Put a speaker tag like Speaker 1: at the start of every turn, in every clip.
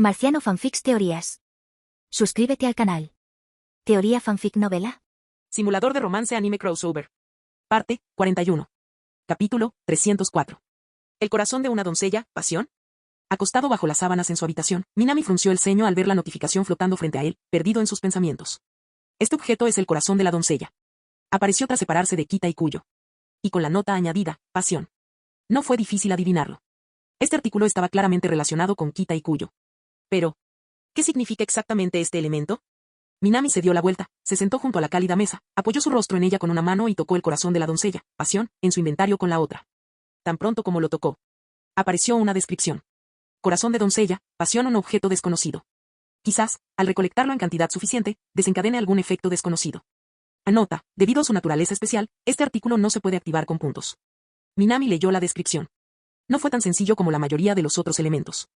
Speaker 1: Marciano Fanfics Teorías. Suscríbete al canal. Teoría Fanfic Novela.
Speaker 2: Simulador de romance anime crossover. Parte 41. Capítulo 304. El corazón de una doncella, pasión. Acostado bajo las sábanas en su habitación, Minami frunció el ceño al ver la notificación flotando frente a él, perdido en sus pensamientos. Este objeto es el corazón de la doncella. Apareció tras separarse de Kita y Kuyo. Y con la nota añadida, pasión. No fue difícil adivinarlo. Este artículo estaba claramente relacionado con Kita y Kuyo. Pero, ¿qué significa exactamente este elemento? Minami se dio la vuelta, se sentó junto a la cálida mesa, apoyó su rostro en ella con una mano y tocó el corazón de la doncella, pasión, en su inventario con la otra. Tan pronto como lo tocó, apareció una descripción. Corazón de doncella, pasión, un objeto desconocido. Quizás, al recolectarlo en cantidad suficiente, desencadene algún efecto desconocido. Anota, debido a su naturaleza especial, este artículo no se puede activar con puntos. Minami leyó la descripción. No fue tan sencillo como la mayoría de los otros elementos.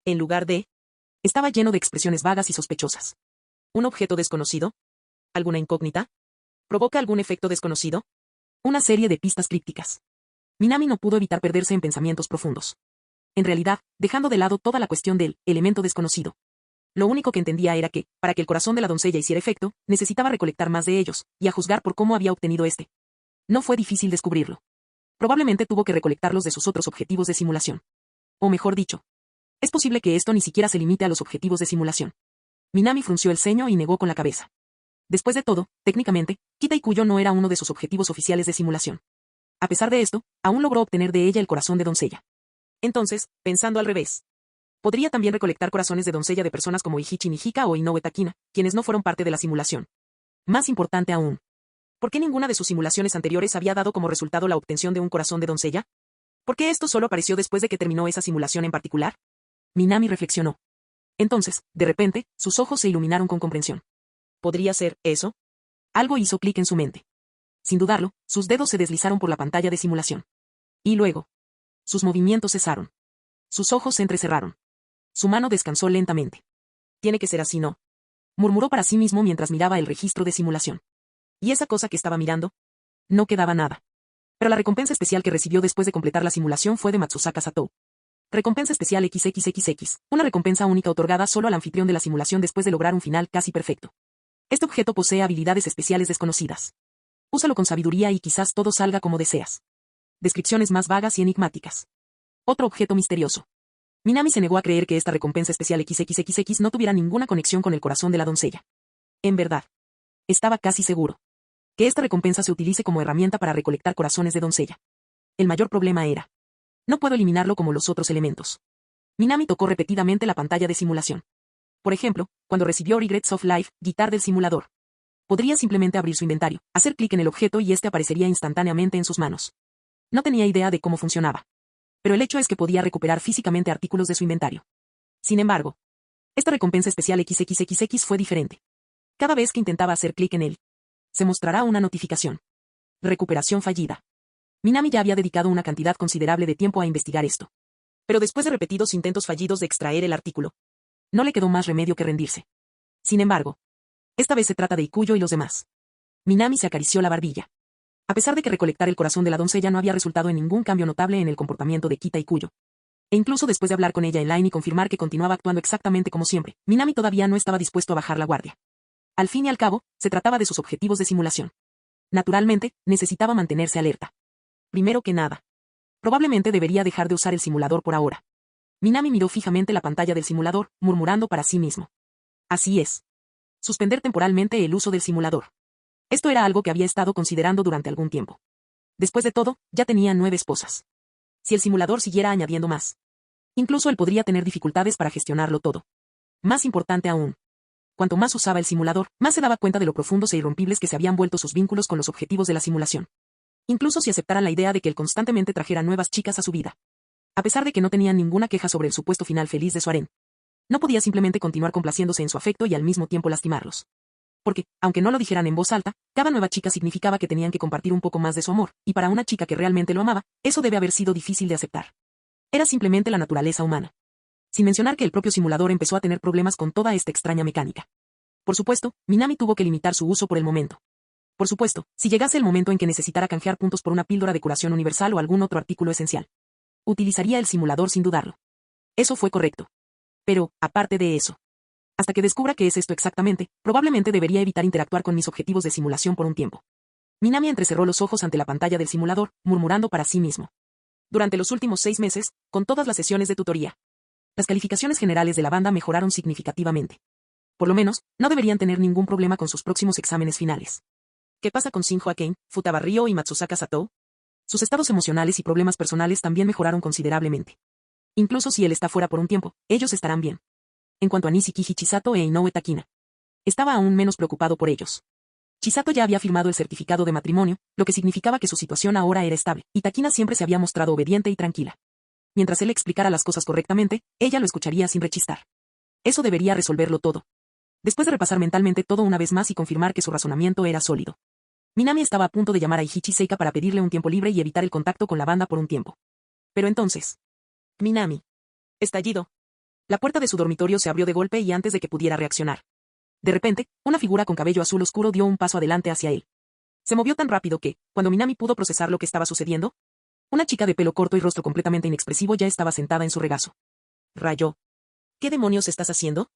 Speaker 2: En lugar de, estaba lleno de expresiones vagas y sospechosas. ¿Un objeto desconocido? ¿Alguna incógnita? ¿Provoca algún efecto desconocido? Una serie de pistas crípticas. Minami no pudo evitar perderse en pensamientos profundos. En realidad, dejando de lado toda la cuestión del elemento desconocido. Lo único que entendía era que, para que el corazón de la doncella hiciera efecto, necesitaba recolectar más de ellos, y a juzgar por cómo había obtenido este. No fue difícil descubrirlo. Probablemente tuvo que recolectarlos de sus otros objetivos de simulación. O mejor dicho, es posible que esto ni siquiera se limite a los objetivos de simulación. Minami frunció el ceño y negó con la cabeza. Después de todo, técnicamente, Kita y Kuyo no era uno de sus objetivos oficiales de simulación. A pesar de esto, aún logró obtener de ella el corazón de doncella. Entonces, pensando al revés, podría también recolectar corazones de doncella de personas como Ihichi Nijika o Inoue Takina, quienes no fueron parte de la simulación. Más importante aún, ¿por qué ninguna de sus simulaciones anteriores había dado como resultado la obtención de un corazón de doncella? ¿Por qué esto solo apareció después de que terminó esa simulación en particular? Minami reflexionó. Entonces, de repente, sus ojos se iluminaron con comprensión. ¿Podría ser eso? Algo hizo clic en su mente. Sin dudarlo, sus dedos se deslizaron por la pantalla de simulación. Y luego, sus movimientos cesaron. Sus ojos se entrecerraron. Su mano descansó lentamente. Tiene que ser así, ¿no? Murmuró para sí mismo mientras miraba el registro de simulación. ¿Y esa cosa que estaba mirando? No quedaba nada. Pero la recompensa especial que recibió después de completar la simulación fue de Matsusaka Satou. Recompensa especial XXXX, una recompensa única otorgada solo al anfitrión de la simulación después de lograr un final casi perfecto. Este objeto posee habilidades especiales desconocidas. Úsalo con sabiduría y quizás todo salga como deseas. Descripciones más vagas y enigmáticas. Otro objeto misterioso. Minami se negó a creer que esta recompensa especial XXXX no tuviera ninguna conexión con el corazón de la doncella. En verdad, estaba casi seguro que esta recompensa se utilice como herramienta para recolectar corazones de doncella. El mayor problema era, no puedo eliminarlo como los otros elementos. Minami tocó repetidamente la pantalla de simulación. Por ejemplo, cuando recibió Regrets of Life, guitar del simulador. Podría simplemente abrir su inventario, hacer clic en el objeto y este aparecería instantáneamente en sus manos. No tenía idea de cómo funcionaba. Pero el hecho es que podía recuperar físicamente artículos de su inventario. Sin embargo, esta recompensa especial XXXX fue diferente. Cada vez que intentaba hacer clic en él, se mostrará una notificación. Recuperación fallida. Minami ya había dedicado una cantidad considerable de tiempo a investigar esto. Pero después de repetidos intentos fallidos de extraer el artículo, no le quedó más remedio que rendirse. Sin embargo, esta vez se trata de Ikuyo y los demás. Minami se acarició la barbilla. A pesar de que recolectar el corazón de la doncella no había resultado en ningún cambio notable en el comportamiento de Kita y Kuyo. E incluso después de hablar con ella en line y confirmar que continuaba actuando exactamente como siempre, Minami todavía no estaba dispuesto a bajar la guardia. Al fin y al cabo, se trataba de sus objetivos de simulación. Naturalmente, necesitaba mantenerse alerta. Primero que nada, probablemente debería dejar de usar el simulador por ahora. Minami miró fijamente la pantalla del simulador, murmurando para sí mismo. Así es. Suspender temporalmente el uso del simulador. Esto era algo que había estado considerando durante algún tiempo. Después de todo, ya tenía 9 esposas. Si el simulador siguiera añadiendo más, incluso él podría tener dificultades para gestionarlo todo. Más importante aún, cuanto más usaba el simulador, más se daba cuenta de lo profundos e irrompibles que se habían vuelto sus vínculos con los objetivos de la simulación. Incluso si aceptaran la idea de que él constantemente trajera nuevas chicas a su vida. A pesar de que no tenían ninguna queja sobre el supuesto final feliz de su harén, no podía simplemente continuar complaciéndose en su afecto y al mismo tiempo lastimarlos. Porque, aunque no lo dijeran en voz alta, cada nueva chica significaba que tenían que compartir un poco más de su amor, y para una chica que realmente lo amaba, eso debe haber sido difícil de aceptar. Era simplemente la naturaleza humana. Sin mencionar que el propio simulador empezó a tener problemas con toda esta extraña mecánica. Por supuesto, Minami tuvo que limitar su uso por el momento. Por supuesto, si llegase el momento en que necesitara canjear puntos por una píldora de curación universal o algún otro artículo esencial, utilizaría el simulador sin dudarlo. Eso fue correcto. Pero, aparte de eso, hasta que descubra qué es esto exactamente, probablemente debería evitar interactuar con mis objetivos de simulación por un tiempo. Minami entrecerró los ojos ante la pantalla del simulador, murmurando para sí mismo. Durante los últimos 6 meses, con todas las sesiones de tutoría, las calificaciones generales de la banda mejoraron significativamente. Por lo menos, no deberían tener ningún problema con sus próximos exámenes finales. ¿Qué pasa con Shinjo Akane, Futaba Ryo y Matsusaka Satou? Sus estados emocionales y problemas personales también mejoraron considerablemente. Incluso si él está fuera por un tiempo, ellos estarán bien. En cuanto a Nishiki Chisato e Inoue Takina, estaba aún menos preocupado por ellos. Chisato ya había firmado el certificado de matrimonio, lo que significaba que su situación ahora era estable, y Takina siempre se había mostrado obediente y tranquila. Mientras él explicara las cosas correctamente, ella lo escucharía sin rechistar. Eso debería resolverlo todo. Después de repasar mentalmente todo una vez más y confirmar que su razonamiento era sólido, Minami estaba a punto de llamar a Eiichi Seika para pedirle un tiempo libre y evitar el contacto con la banda por un tiempo. Pero entonces... Minami. Estallido. La puerta de su dormitorio se abrió de golpe y antes de que pudiera reaccionar. De repente, una figura con cabello azul oscuro dio un paso adelante hacia él. Se movió tan rápido que, cuando Minami pudo procesar lo que estaba sucediendo, una chica de pelo corto y rostro completamente inexpresivo ya estaba sentada en su regazo. Rayó. ¿Qué demonios estás haciendo?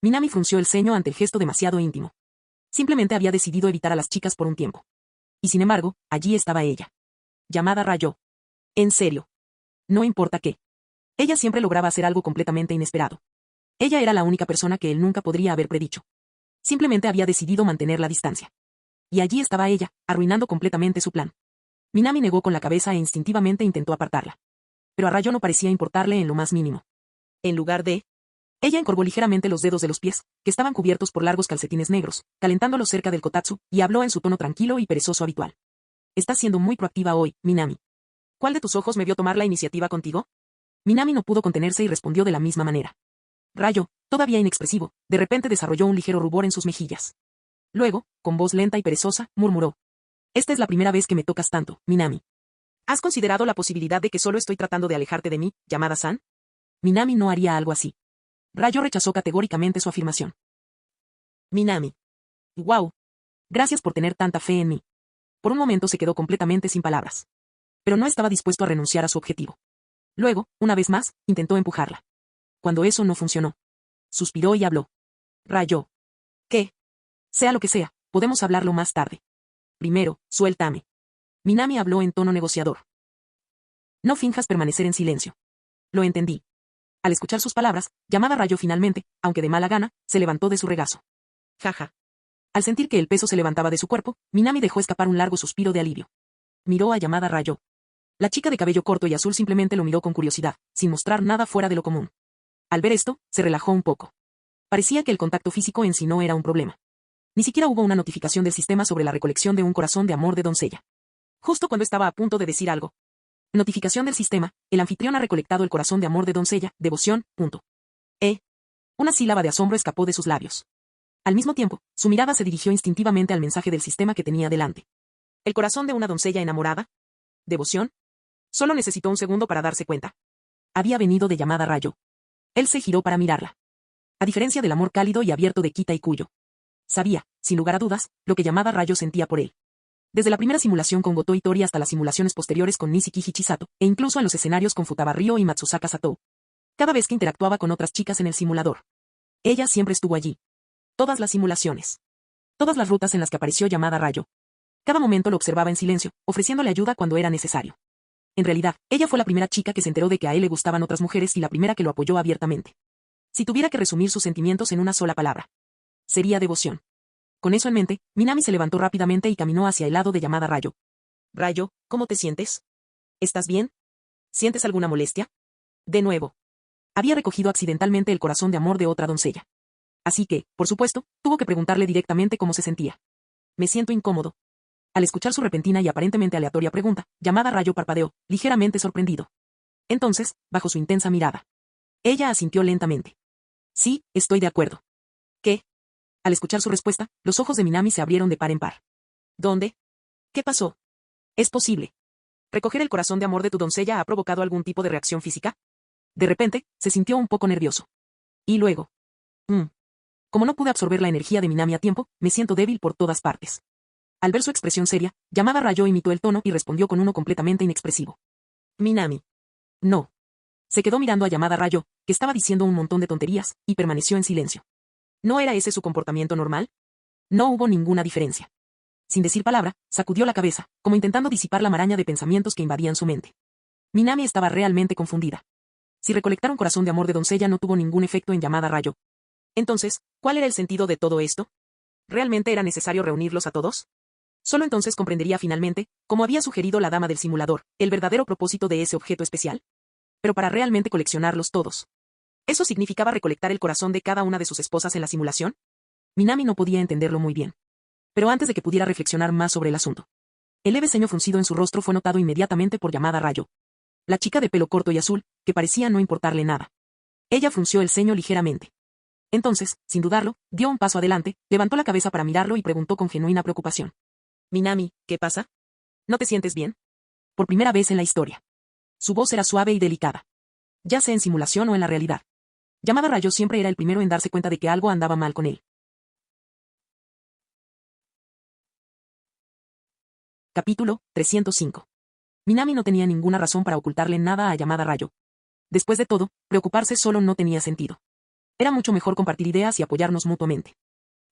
Speaker 2: Minami frunció el ceño ante el gesto demasiado íntimo. Simplemente había decidido evitar a las chicas por un tiempo. Y sin embargo, allí estaba ella. Llamada Rayó. En serio. No importa qué. Ella siempre lograba hacer algo completamente inesperado. Ella era la única persona que él nunca podría haber predicho. Simplemente había decidido mantener la distancia. Y allí estaba ella, arruinando completamente su plan. Minami negó con la cabeza e instintivamente intentó apartarla. Pero a Rayó no parecía importarle en lo más mínimo. En lugar de... Ella encorvó ligeramente los dedos de los pies, que estaban cubiertos por largos calcetines negros, calentándolos cerca del kotatsu, y habló en su tono tranquilo y perezoso habitual. Estás siendo muy proactiva hoy, Minami. ¿Cuál de tus ojos me vio tomar la iniciativa contigo? Minami no pudo contenerse y respondió de la misma manera. Rayó, todavía inexpresivo, de repente desarrolló un ligero rubor en sus mejillas. Luego, con voz lenta y perezosa, murmuró. Esta es la primera vez que me tocas tanto, Minami. ¿Has considerado la posibilidad de que solo estoy tratando de alejarte de mí, llamada San? Minami no haría algo así. Rayó rechazó categóricamente su afirmación. Minami. Wow. Gracias por tener tanta fe en mí. Por un momento se quedó completamente sin palabras. Pero no estaba dispuesto a renunciar a su objetivo. Luego, una vez más, intentó empujarla. Cuando eso no funcionó, suspiró y habló. Rayó. ¿Qué? Sea lo que sea, podemos hablarlo más tarde. Primero, suéltame. Minami habló en tono negociador. No finjas permanecer en silencio. Lo entendí. Al escuchar sus palabras, llamada Rayó finalmente, aunque de mala gana, se levantó de su regazo. Jaja. Al sentir que el peso se levantaba de su cuerpo, Minami dejó escapar un largo suspiro de alivio. Miró a llamada Rayó. La chica de cabello corto y azul simplemente lo miró con curiosidad, sin mostrar nada fuera de lo común. Al ver esto, se relajó un poco. Parecía que el contacto físico en sí no era un problema. Ni siquiera hubo una notificación del sistema sobre la recolección de un corazón de amor de doncella. Justo cuando estaba a punto de decir algo. Notificación del sistema, el anfitrión ha recolectado el corazón de amor de doncella, devoción, punto. Una sílaba de asombro escapó de sus labios. Al mismo tiempo, su mirada se dirigió instintivamente al mensaje del sistema que tenía delante. ¿El corazón de una doncella enamorada? ¿Devoción? Solo necesitó un segundo para darse cuenta. Había venido de llamada Rayó. Él se giró para mirarla. A diferencia del amor cálido y abierto de Kita y Kuyo. Sabía, sin lugar a dudas, lo que llamada Rayó sentía por él. Desde la primera simulación con Goto Itori hasta las simulaciones posteriores con Nishiki Chisato, e incluso en los escenarios con Futaba Ryo y Matsusaka Satou. Cada vez que interactuaba con otras chicas en el simulador. Ella siempre estuvo allí. Todas las simulaciones. Todas las rutas en las que apareció llamada Rayó. Cada momento lo observaba en silencio, ofreciéndole ayuda cuando era necesario. En realidad, ella fue la primera chica que se enteró de que a él le gustaban otras mujeres y la primera que lo apoyó abiertamente. Si tuviera que resumir sus sentimientos en una sola palabra, sería devoción. Con eso en mente, Minami se levantó rápidamente y caminó hacia el lado de llamada Rayó. Rayó, ¿cómo te sientes? ¿Estás bien? ¿Sientes alguna molestia? De nuevo. Había recogido accidentalmente el corazón de amor de otra doncella. Así que, por supuesto, tuvo que preguntarle directamente cómo se sentía. Me siento incómodo. Al escuchar su repentina y aparentemente aleatoria pregunta, llamada Rayó parpadeó, ligeramente sorprendido. Entonces, bajo su intensa mirada, ella asintió lentamente. Sí, estoy de acuerdo. ¿Qué? Al escuchar su respuesta, los ojos de Minami se abrieron de par en par. ¿Dónde? ¿Qué pasó? ¿Es posible? ¿Recoger el corazón de amor de tu doncella ha provocado algún tipo de reacción física? De repente, se sintió un poco nervioso. Y luego. Como no pude absorber la energía de Minami a tiempo, me siento débil por todas partes. Al ver su expresión seria, llamada Rayó imitó el tono y respondió con uno completamente inexpresivo. Minami. No. Se quedó mirando a Llamada Rayo, que estaba diciendo un montón de tonterías, y permaneció en silencio. ¿No era ese su comportamiento normal? No hubo ninguna diferencia. Sin decir palabra, sacudió la cabeza, como intentando disipar la maraña de pensamientos que invadían su mente. Minami estaba realmente confundida. Si recolectar un corazón de amor de doncella no tuvo ningún efecto en Llamada Rayo. Entonces, ¿cuál era el sentido de todo esto? ¿Realmente era necesario reunirlos a todos? Solo entonces comprendería finalmente, como había sugerido la dama del simulador, el verdadero propósito de ese objeto especial. Pero para realmente coleccionarlos todos. ¿Eso significaba recolectar el corazón de cada una de sus esposas en la simulación? Minami no podía entenderlo muy bien. Pero antes de que pudiera reflexionar más sobre el asunto, el leve ceño fruncido en su rostro fue notado inmediatamente por Llamada Rayo. La chica de pelo corto y azul, que parecía no importarle nada. Ella frunció el ceño ligeramente. Entonces, sin dudarlo, dio un paso adelante, levantó la cabeza para mirarlo y preguntó con genuina preocupación. Minami, ¿qué pasa? ¿No te sientes bien? Por primera vez en la historia. Su voz era suave y delicada. Ya sea en simulación o en la realidad. Llamada Rayo siempre era el primero en darse cuenta de que algo andaba mal con él. Capítulo 305. Minami no tenía ninguna razón para ocultarle nada a Llamada Rayo. Después de todo, preocuparse solo no tenía sentido. Era mucho mejor compartir ideas y apoyarnos mutuamente.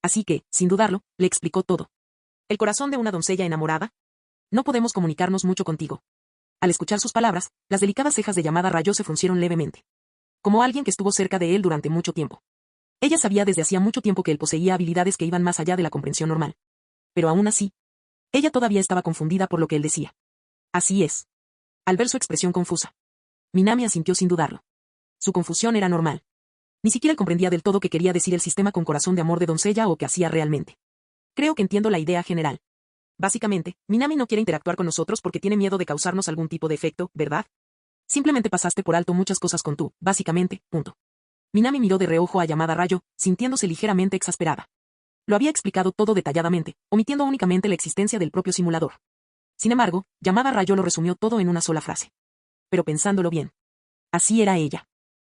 Speaker 2: Así que, sin dudarlo, le explicó todo. ¿El corazón de una doncella enamorada? No podemos comunicarnos mucho contigo. Al escuchar sus palabras, las delicadas cejas de Llamada Rayo se fruncieron levemente. Como alguien que estuvo cerca de él durante mucho tiempo. Ella sabía desde hacía mucho tiempo que él poseía habilidades que iban más allá de la comprensión normal. Pero aún así, ella todavía estaba confundida por lo que él decía. Así es. Al ver su expresión confusa, Minami asintió sin dudarlo. Su confusión era normal. Ni siquiera él comprendía del todo qué quería decir el sistema con corazón de amor de doncella o qué hacía realmente. Creo que entiendo la idea general. Básicamente, Minami no quiere interactuar con nosotros porque tiene miedo de causarnos algún tipo de efecto, ¿verdad? Simplemente pasaste por alto muchas cosas con tú, básicamente, punto. Minami miró de reojo a Llamada Rayo, sintiéndose ligeramente exasperada. Lo había explicado todo detalladamente, omitiendo únicamente la existencia del propio simulador. Sin embargo, Llamada Rayo lo resumió todo en una sola frase. Pero pensándolo bien. Así era ella.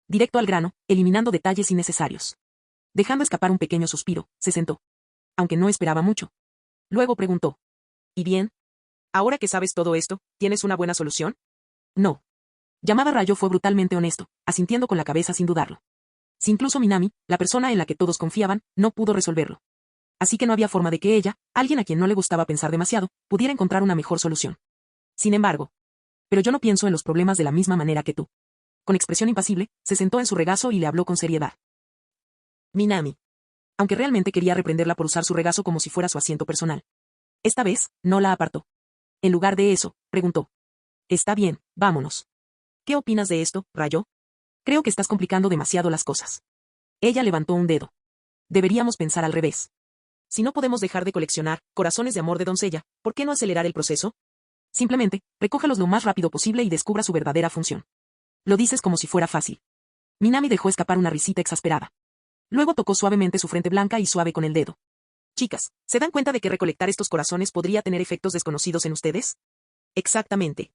Speaker 2: Directo al grano, eliminando detalles innecesarios. Dejando escapar un pequeño suspiro, se sentó. Aunque no esperaba mucho. Luego preguntó. ¿Y bien? Ahora que sabes todo esto, ¿tienes una buena solución? No. Llamada Rayo fue brutalmente honesto, asintiendo con la cabeza sin dudarlo. Si incluso Minami, la persona en la que todos confiaban, no pudo resolverlo. Así que no había forma de que ella, alguien a quien no le gustaba pensar demasiado, pudiera encontrar una mejor solución. Sin embargo. Pero yo no pienso en los problemas de la misma manera que tú. Con expresión impasible, se sentó en su regazo y le habló con seriedad. Minami. Aunque realmente quería reprenderla por usar su regazo como si fuera su asiento personal. Esta vez, no la apartó. En lugar de eso, preguntó. Está bien, vámonos. ¿Qué opinas de esto, Rayo? Creo que estás complicando demasiado las cosas. Ella levantó un dedo. Deberíamos pensar al revés. Si no podemos dejar de coleccionar corazones de amor de doncella, ¿por qué no acelerar el proceso? Simplemente, recójalos lo más rápido posible y descubra su verdadera función. Lo dices como si fuera fácil. Minami dejó escapar una risita exasperada. Luego tocó suavemente su frente blanca y suave con el dedo. Chicas, ¿se dan cuenta de que recolectar estos corazones podría tener efectos desconocidos en ustedes? Exactamente.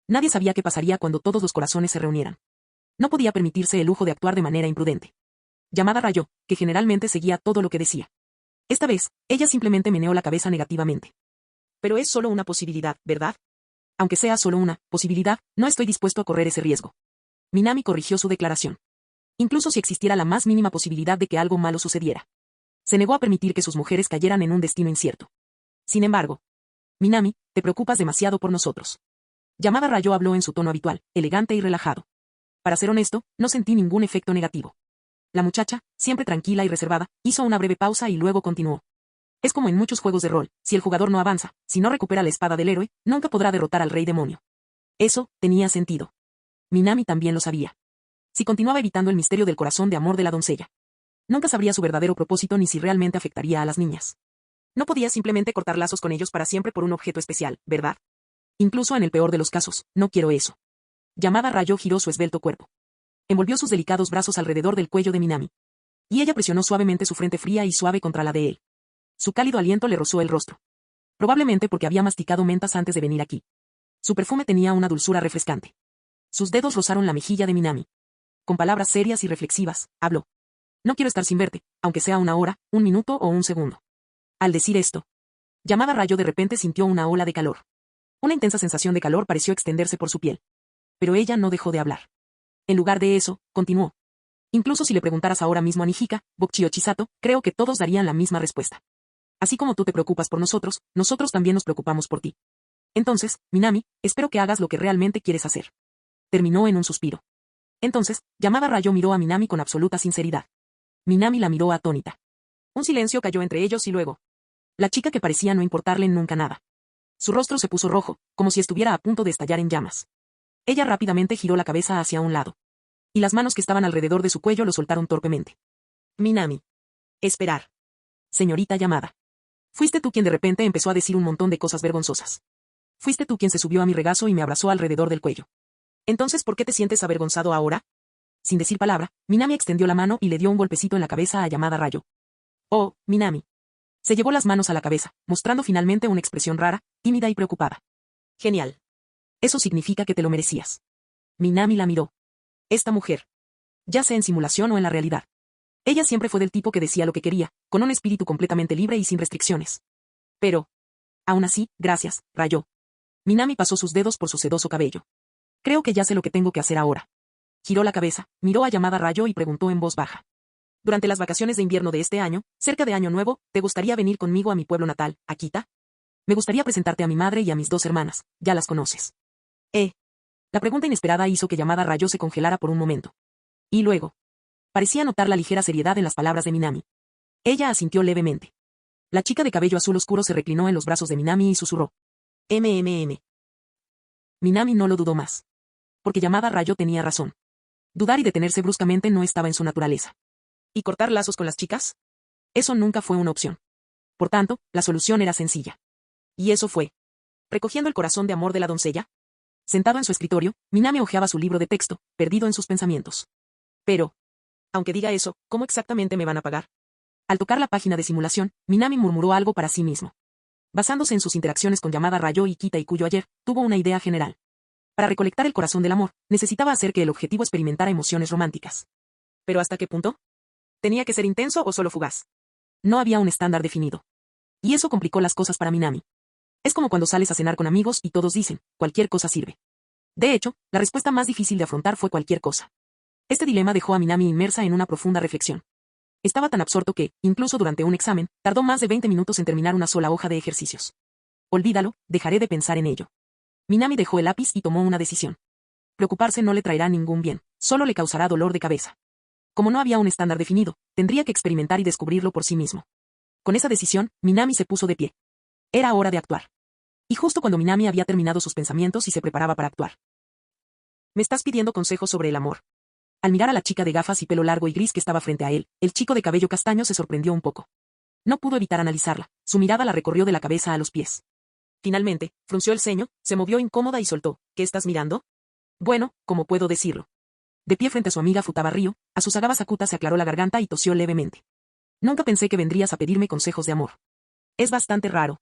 Speaker 2: Nadie sabía qué pasaría cuando todos los corazones se reunieran. No podía permitirse el lujo de actuar de manera imprudente. Llamada Rayo, que generalmente seguía todo lo que decía. Esta vez, ella simplemente meneó la cabeza negativamente. Pero es solo una posibilidad, ¿verdad? Aunque sea solo una posibilidad, no estoy dispuesto a correr ese riesgo. Minami corrigió su declaración. Incluso si existiera la más mínima posibilidad de que algo malo sucediera. Se negó a permitir que sus mujeres cayeran en un destino incierto. Sin embargo, Minami, te preocupas demasiado por nosotros. Llamada Rayo habló en su tono habitual, elegante y relajado. Para ser honesto, no sentí ningún efecto negativo. La muchacha, siempre tranquila y reservada, hizo una breve pausa y luego continuó. Es como en muchos juegos de rol, si el jugador no avanza, si no recupera la espada del héroe, nunca podrá derrotar al rey demonio. Eso, tenía sentido. Minami también lo sabía. Si continuaba evitando el misterio del corazón de amor de la doncella, nunca sabría su verdadero propósito ni si realmente afectaría a las niñas. No podía simplemente cortar lazos con ellos para siempre por un objeto especial, ¿verdad? Incluso en el peor de los casos, no quiero eso. Llamada Rayo giró su esbelto cuerpo. Envolvió sus delicados brazos alrededor del cuello de Minami. Y ella presionó suavemente su frente fría y suave contra la de él. Su cálido aliento le rozó el rostro. Probablemente porque había masticado mentas antes de venir aquí. Su perfume tenía una dulzura refrescante. Sus dedos rozaron la mejilla de Minami. Con palabras serias y reflexivas, habló. No quiero estar sin verte, aunque sea una hora, un minuto o un segundo. Al decir esto, Llamada Rayo de repente sintió una ola de calor. Una intensa sensación de calor pareció extenderse por su piel. Pero ella no dejó de hablar. En lugar de eso, continuó. Incluso si le preguntaras ahora mismo a Nijika, Bokchi o Chisato, creo que todos darían la misma respuesta. Así como tú te preocupas por nosotros, nosotros también nos preocupamos por ti. Entonces, Minami, espero que hagas lo que realmente quieres hacer. Terminó en un suspiro. Entonces, Yamada Rayo miró a Minami con absoluta sinceridad. Minami la miró atónita. Un silencio cayó entre ellos y luego. La chica que parecía no importarle nunca nada. Su rostro se puso rojo, como si estuviera a punto de estallar en llamas. Ella rápidamente giró la cabeza hacia un lado. Y las manos que estaban alrededor de su cuello lo soltaron torpemente. Minami. Esperar. Señorita Yamada. Fuiste tú quien de repente empezó a decir un montón de cosas vergonzosas. Fuiste tú quien se subió a mi regazo y me abrazó alrededor del cuello. Entonces, ¿por qué te sientes avergonzado ahora? Sin decir palabra, Minami extendió la mano y le dio un golpecito en la cabeza a Yamada Rayo. Oh, Minami. Se llevó las manos a la cabeza, mostrando finalmente una expresión rara, tímida y preocupada. Genial. Eso significa que te lo merecías. Minami la miró. Esta mujer. Ya sea en simulación o en la realidad. Ella siempre fue del tipo que decía lo que quería, con un espíritu completamente libre y sin restricciones. Pero. Aún así, gracias, Rayo. Minami pasó sus dedos por su sedoso cabello. Creo que ya sé lo que tengo que hacer ahora. Giró la cabeza, miró a Yamada Rayo y preguntó en voz baja. Durante las vacaciones de invierno de este año, cerca de Año Nuevo, ¿te gustaría venir conmigo a mi pueblo natal, Akita? Me gustaría presentarte a mi madre y a mis dos hermanas, ya las conoces. La pregunta inesperada hizo que Yamada Rayo se congelara por un momento. Y luego. Parecía notar la ligera seriedad en las palabras de Minami. Ella asintió levemente. La chica de cabello azul oscuro se reclinó en los brazos de Minami y susurró. MMM. Minami no lo dudó más. Porque Yamada Rayo tenía razón. Dudar y detenerse bruscamente no estaba en su naturaleza. ¿Y cortar lazos con las chicas? Eso nunca fue una opción. Por tanto, la solución era sencilla. Y eso fue. Recogiendo el corazón de amor de la doncella. Sentado en su escritorio, Minami hojeaba su libro de texto, perdido en sus pensamientos. Pero. Aunque diga eso, ¿cómo exactamente me van a pagar? Al tocar la página de simulación, Minami murmuró algo para sí mismo. Basándose en sus interacciones con Yamada Rayo y Kita Ikuyo ayer, tuvo una idea general. Para recolectar el corazón del amor, necesitaba hacer que el objetivo experimentara emociones románticas. ¿Pero hasta qué punto? ¿Tenía que ser intenso o solo fugaz? No había un estándar definido. Y eso complicó las cosas para Minami. Es como cuando sales a cenar con amigos y todos dicen, cualquier cosa sirve. De hecho, la respuesta más difícil de afrontar fue cualquier cosa. Este dilema dejó a Minami inmersa en una profunda reflexión. Estaba tan absorto que, incluso durante un examen, tardó más de 20 minutos en terminar una sola hoja de ejercicios. Olvídalo, dejaré de pensar en ello. Minami dejó el lápiz y tomó una decisión. Preocuparse no le traerá ningún bien, solo le causará dolor de cabeza. Como no había un estándar definido, tendría que experimentar y descubrirlo por sí mismo. Con esa decisión, Minami se puso de pie. Era hora de actuar. Y justo cuando Minami había terminado sus pensamientos y se preparaba para actuar. ¿Me estás pidiendo consejos sobre el amor? Al mirar a la chica de gafas y pelo largo y gris que estaba frente a él, el chico de cabello castaño se sorprendió un poco. No pudo evitar analizarla, su mirada la recorrió de la cabeza a los pies. Finalmente, frunció el ceño, se movió incómoda y soltó. ¿Qué estás mirando? Bueno, ¿cómo puedo decirlo? De pie frente a su amiga Futaba Ryo, Asusagawa Sakuta se aclaró la garganta y tosió levemente. Nunca pensé que vendrías a pedirme consejos de amor. Es bastante raro.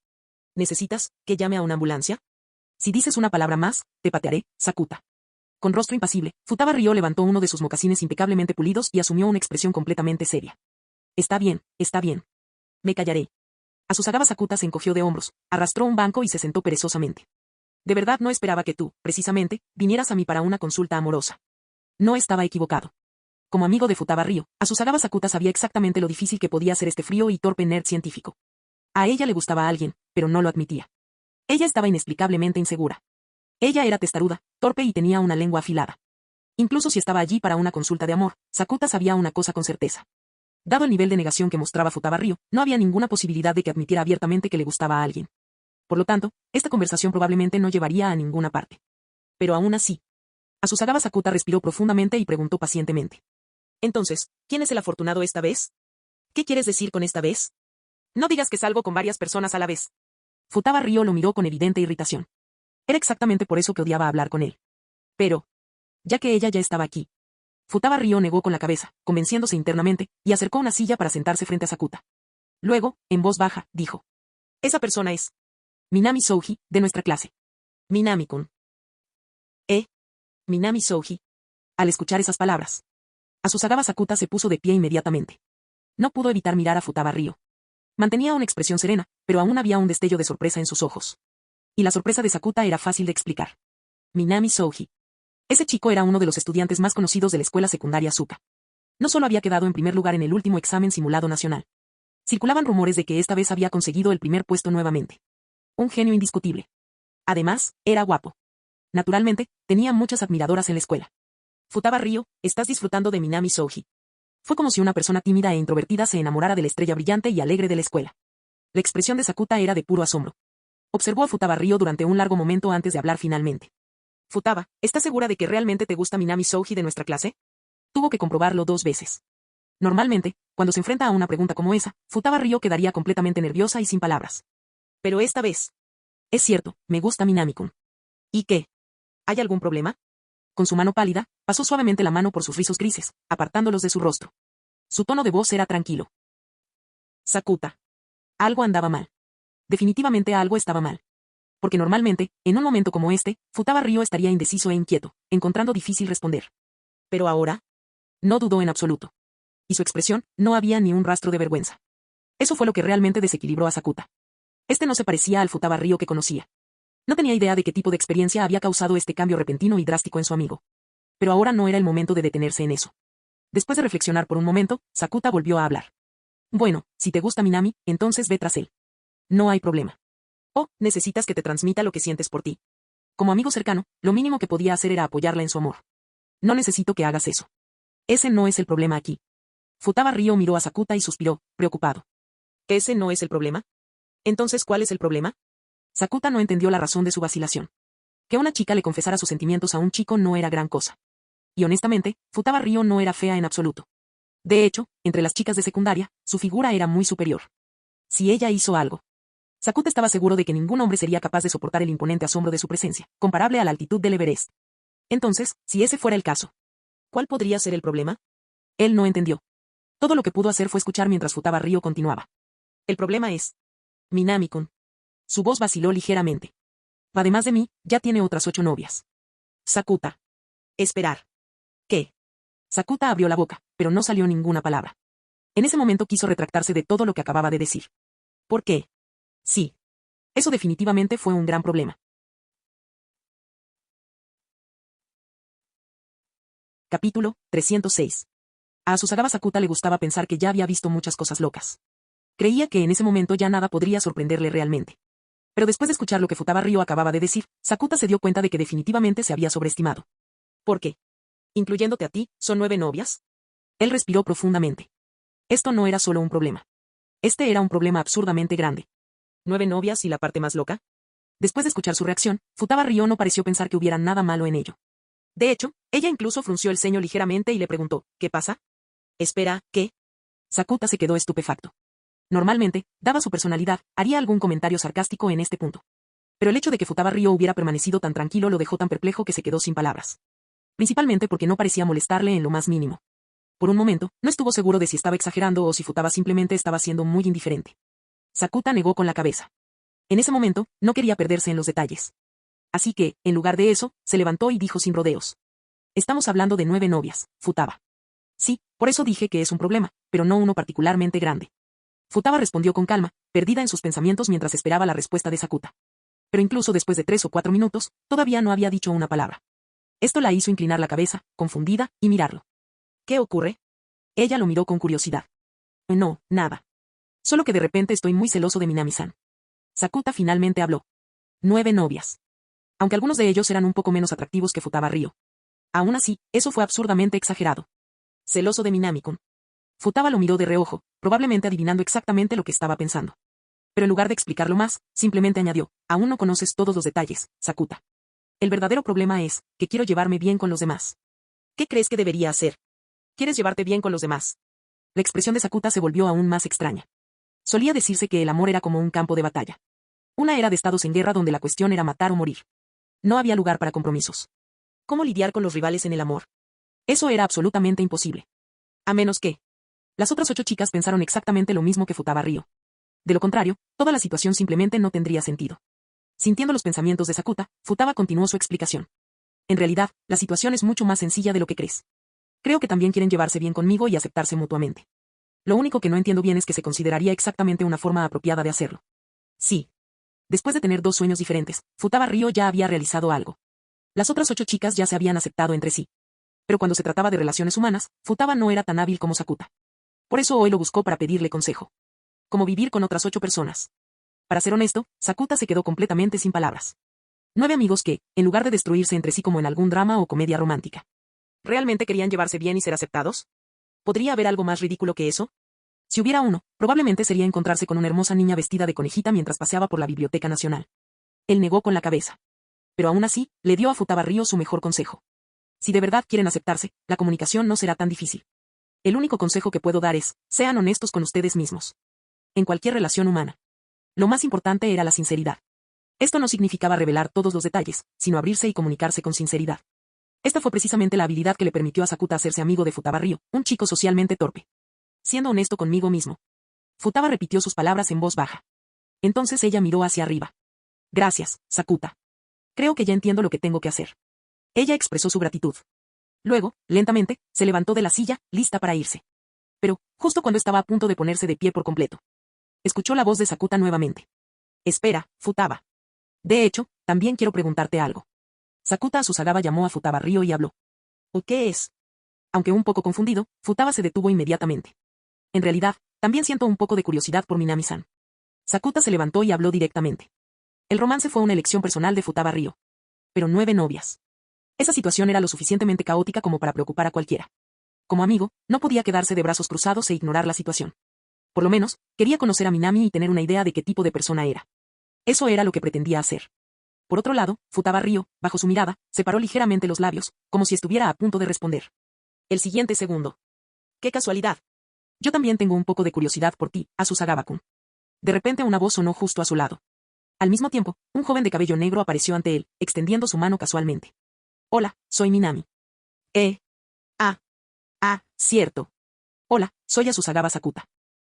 Speaker 2: ¿Necesitas que llame a una ambulancia? Si dices una palabra más, te patearé, Sakuta. Con rostro impasible, Futaba Ryo levantó uno de sus mocasines impecablemente pulidos y asumió una expresión completamente seria. Está bien, está bien. Me callaré. Asusagawa Sakuta se encogió de hombros, arrastró un banco y se sentó perezosamente. De verdad no esperaba que tú, precisamente, vinieras a mí para una consulta amorosa. No estaba equivocado. Como amigo de Futaba Ryo, Asusagawa Sakuta sabía exactamente lo difícil que podía ser este frío y torpe nerd científico. A ella le gustaba a alguien, pero no lo admitía. Ella estaba inexplicablemente insegura. Ella era testaruda, torpe y tenía una lengua afilada. Incluso si estaba allí para una consulta de amor, Sakuta sabía una cosa con certeza. Dado el nivel de negación que mostraba Futaba Ryo, no había ninguna posibilidad de que admitiera abiertamente que le gustaba a alguien. Por lo tanto, esta conversación probablemente no llevaría a ninguna parte. Pero aún así. Asusagawa Sakuta respiró profundamente y preguntó pacientemente. Entonces, ¿quién es el afortunado esta vez? ¿Qué quieres decir con esta vez? No digas que salgo con varias personas a la vez. Futaba Ryo lo miró con evidente irritación. Era exactamente por eso que odiaba hablar con él. Pero, ya que ella ya estaba aquí. Futaba Ryo negó con la cabeza, convenciéndose internamente, y acercó una silla para sentarse frente a Sakuta. Luego, en voz baja, dijo. Esa persona es Minami Souji, de nuestra clase. Minami-kun. Minami Souji. Al escuchar esas palabras, Asusagawa Sakuta se puso de pie inmediatamente. No pudo evitar mirar a Futaba Ryo. Mantenía una expresión serena, pero aún había un destello de sorpresa en sus ojos. Y la sorpresa de Sakuta era fácil de explicar. Minami Souji. Ese chico era uno de los estudiantes más conocidos de la escuela secundaria Suka. No solo había quedado en primer lugar en el último examen simulado nacional. Circulaban rumores de que esta vez había conseguido el primer puesto nuevamente. Un genio indiscutible. Además, era guapo. Naturalmente, tenía muchas admiradoras en la escuela. Futaba Ryo, estás disfrutando de Minami Souji. Fue como si una persona tímida e introvertida se enamorara de la estrella brillante y alegre de la escuela. La expresión de Sakuta era de puro asombro. Observó a Futaba Ryo durante un largo momento antes de hablar finalmente. Futaba, ¿estás segura de que realmente te gusta Minami Souji de nuestra clase? Tuvo que comprobarlo 2 veces. Normalmente, cuando se enfrenta a una pregunta como esa, Futaba Ryo quedaría completamente nerviosa y sin palabras. Pero esta vez. Es cierto, me gusta Minami-kun. ¿Y qué? ¿Hay algún problema? Con su mano pálida, pasó suavemente la mano por sus rizos grises, apartándolos de su rostro. Su tono de voz era tranquilo. Sakuta. Algo andaba mal. Definitivamente algo estaba mal. Porque normalmente, en un momento como este, Futaba Ryo estaría indeciso e inquieto, encontrando difícil responder. Pero ahora, no dudó en absoluto. Y su expresión, no había ni un rastro de vergüenza. Eso fue lo que realmente desequilibró a Sakuta. Este no se parecía al Futaba Ryo que conocía. No tenía idea de qué tipo de experiencia había causado este cambio repentino y drástico en su amigo. Pero ahora no era el momento de detenerse en eso. Después de reflexionar por un momento, Sakuta volvió a hablar. Bueno, si te gusta Minami, entonces ve tras él. No hay problema. Oh, necesitas que te transmita lo que sientes por ti. Como amigo cercano, lo mínimo que podía hacer era apoyarla en su amor. No necesito que hagas eso. Ese no es el problema aquí. Futaba Ryo miró a Sakuta y suspiró, preocupado. ¿Ese no es el problema? Entonces, ¿cuál es el problema? Sakuta no entendió la razón de su vacilación. Que una chica le confesara sus sentimientos a un chico no era gran cosa. Y honestamente, Futaba Ryo no era fea en absoluto. De hecho, entre las chicas de secundaria, su figura era muy superior. Si ella hizo algo. Sakuta estaba seguro de que ningún hombre sería capaz de soportar el imponente asombro de su presencia, comparable a la altitud del Everest. Entonces, si ese fuera el caso, ¿cuál podría ser el problema? Él no entendió. Todo lo que pudo hacer fue escuchar mientras Futaba Ryo continuaba. El problema es Minami-kun. Su voz vaciló ligeramente. Además de mí, ya tiene otras 8 novias. Sakuta. Esperar. ¿Qué? Sakuta abrió la boca, pero no salió ninguna palabra. En ese momento quiso retractarse de todo lo que acababa de decir. ¿Por qué? Sí. Eso definitivamente fue un gran problema. Capítulo 306. A Asuzagawa Sakuta le gustaba pensar que ya había visto muchas cosas locas. Creía que en ese momento ya nada podría sorprenderle realmente. Pero después de escuchar lo que Futaba Ryo acababa de decir, Sakuta se dio cuenta de que definitivamente se había sobreestimado. ¿Por qué? Incluyéndote a ti, ¿son 9 novias? Él respiró profundamente. Esto no era solo un problema. Este era un problema absurdamente grande. 9 novias y la parte más loca. Después de escuchar su reacción, Futaba Ryo no pareció pensar que hubiera nada malo en ello. De hecho, ella incluso frunció el ceño ligeramente y le preguntó, ¿qué pasa? Espera, ¿qué? Sakuta se quedó estupefacto. Normalmente, dada su personalidad, haría algún comentario sarcástico en este punto. Pero el hecho de que Futaba Ryo hubiera permanecido tan tranquilo lo dejó tan perplejo que se quedó sin palabras. Principalmente porque no parecía molestarle en lo más mínimo. Por un momento, no estuvo seguro de si estaba exagerando o si Futaba simplemente estaba siendo muy indiferente. Sakuta negó con la cabeza. En ese momento, no quería perderse en los detalles. Así que, en lugar de eso, se levantó y dijo sin rodeos. Estamos hablando de 9 novias, Futaba. Sí, por eso dije que es un problema, pero no uno particularmente grande. Futaba respondió con calma, perdida en sus pensamientos mientras esperaba la respuesta de Sakuta. Pero incluso después de 3 o 4 minutos, todavía no había dicho una palabra. Esto la hizo inclinar la cabeza, confundida, y mirarlo. ¿Qué ocurre? Ella lo miró con curiosidad. No, nada. Solo que de repente estoy muy celoso de Minami-san. Sakuta finalmente habló. 9 novias. Aunque algunos de ellos eran un poco menos atractivos que Futaba Ryo. Aún así, eso fue absurdamente exagerado. Celoso de Minami-kun. Futaba lo miró de reojo, probablemente adivinando exactamente lo que estaba pensando. Pero en lugar de explicarlo más, simplemente añadió, aún no conoces todos los detalles, Sakuta. El verdadero problema es, que quiero llevarme bien con los demás. ¿Qué crees que debería hacer? ¿Quieres llevarte bien con los demás? La expresión de Sakuta se volvió aún más extraña. Solía decirse que el amor era como un campo de batalla. Una era de estados en guerra donde la cuestión era matar o morir. No había lugar para compromisos. ¿Cómo lidiar con los rivales en el amor? Eso era absolutamente imposible. A menos que... Las otras 8 chicas pensaron exactamente lo mismo que Futaba Ryo. De lo contrario, toda la situación simplemente no tendría sentido. Sintiendo los pensamientos de Sakuta, Futaba continuó su explicación. En realidad, la situación es mucho más sencilla de lo que crees. Creo que también quieren llevarse bien conmigo y aceptarse mutuamente. Lo único que no entiendo bien es que se consideraría exactamente una forma apropiada de hacerlo. Sí. Después de tener 2 sueños diferentes, Futaba Ryo ya había realizado algo. Las otras 8 chicas ya se habían aceptado entre sí. Pero cuando se trataba de relaciones humanas, Futaba no era tan hábil como Sakuta. Por eso hoy lo buscó para pedirle consejo. Cómo vivir con otras 8 personas. Para ser honesto, Sakuta se quedó completamente sin palabras. 9 amigos que, en lugar de destruirse entre sí como en algún drama o comedia romántica, ¿realmente querían llevarse bien y ser aceptados? ¿Podría haber algo más ridículo que eso? Si hubiera uno, probablemente sería encontrarse con una hermosa niña vestida de conejita mientras paseaba por la Biblioteca Nacional. Él negó con la cabeza. Pero aún así, le dio a Futaba Ryo su mejor consejo. Si de verdad quieren aceptarse, la comunicación no será tan difícil. El único consejo que puedo dar es, sean honestos con ustedes mismos. En cualquier relación humana. Lo más importante era la sinceridad. Esto no significaba revelar todos los detalles, sino abrirse y comunicarse con sinceridad. Esta fue precisamente la habilidad que le permitió a Sakuta hacerse amigo de Futaba Ryo, un chico socialmente torpe. Siendo honesto conmigo mismo. Futaba repitió sus palabras en voz baja. Entonces ella miró hacia arriba. Gracias, Sakuta. Creo que ya entiendo lo que tengo que hacer. Ella expresó su gratitud. Luego, lentamente, se levantó de la silla, lista para irse. Pero, justo cuando estaba a punto de ponerse de pie por completo, escuchó la voz de Sakuta nuevamente. Espera, Futaba. De hecho, también quiero preguntarte algo. Sakuta Asuzagawa llamó a Futaba Ryo y habló. ¿O qué es? Aunque un poco confundido, Futaba se detuvo inmediatamente. En realidad, también siento un poco de curiosidad por Minami-san. Sakuta se levantó y habló directamente. El romance fue una elección personal de Futaba Ryo. Pero 9 novias. Esa situación era lo suficientemente caótica como para preocupar a cualquiera. Como amigo, no podía quedarse de brazos cruzados e ignorar la situación. Por lo menos, quería conocer a Minami y tener una idea de qué tipo de persona era. Eso era lo que pretendía hacer. Por otro lado, Futaba Ryo, bajo su mirada, separó ligeramente los labios, como si estuviera a punto de responder. El siguiente segundo. ¡Qué casualidad! Yo también tengo un poco de curiosidad por ti, Asuzagawa-kun. De repente una voz sonó justo a su lado. Al mismo tiempo, un joven de cabello negro apareció ante él, extendiendo su mano casualmente. Hola, soy Minami. Cierto. Hola, soy Asuzagawa Sakuta.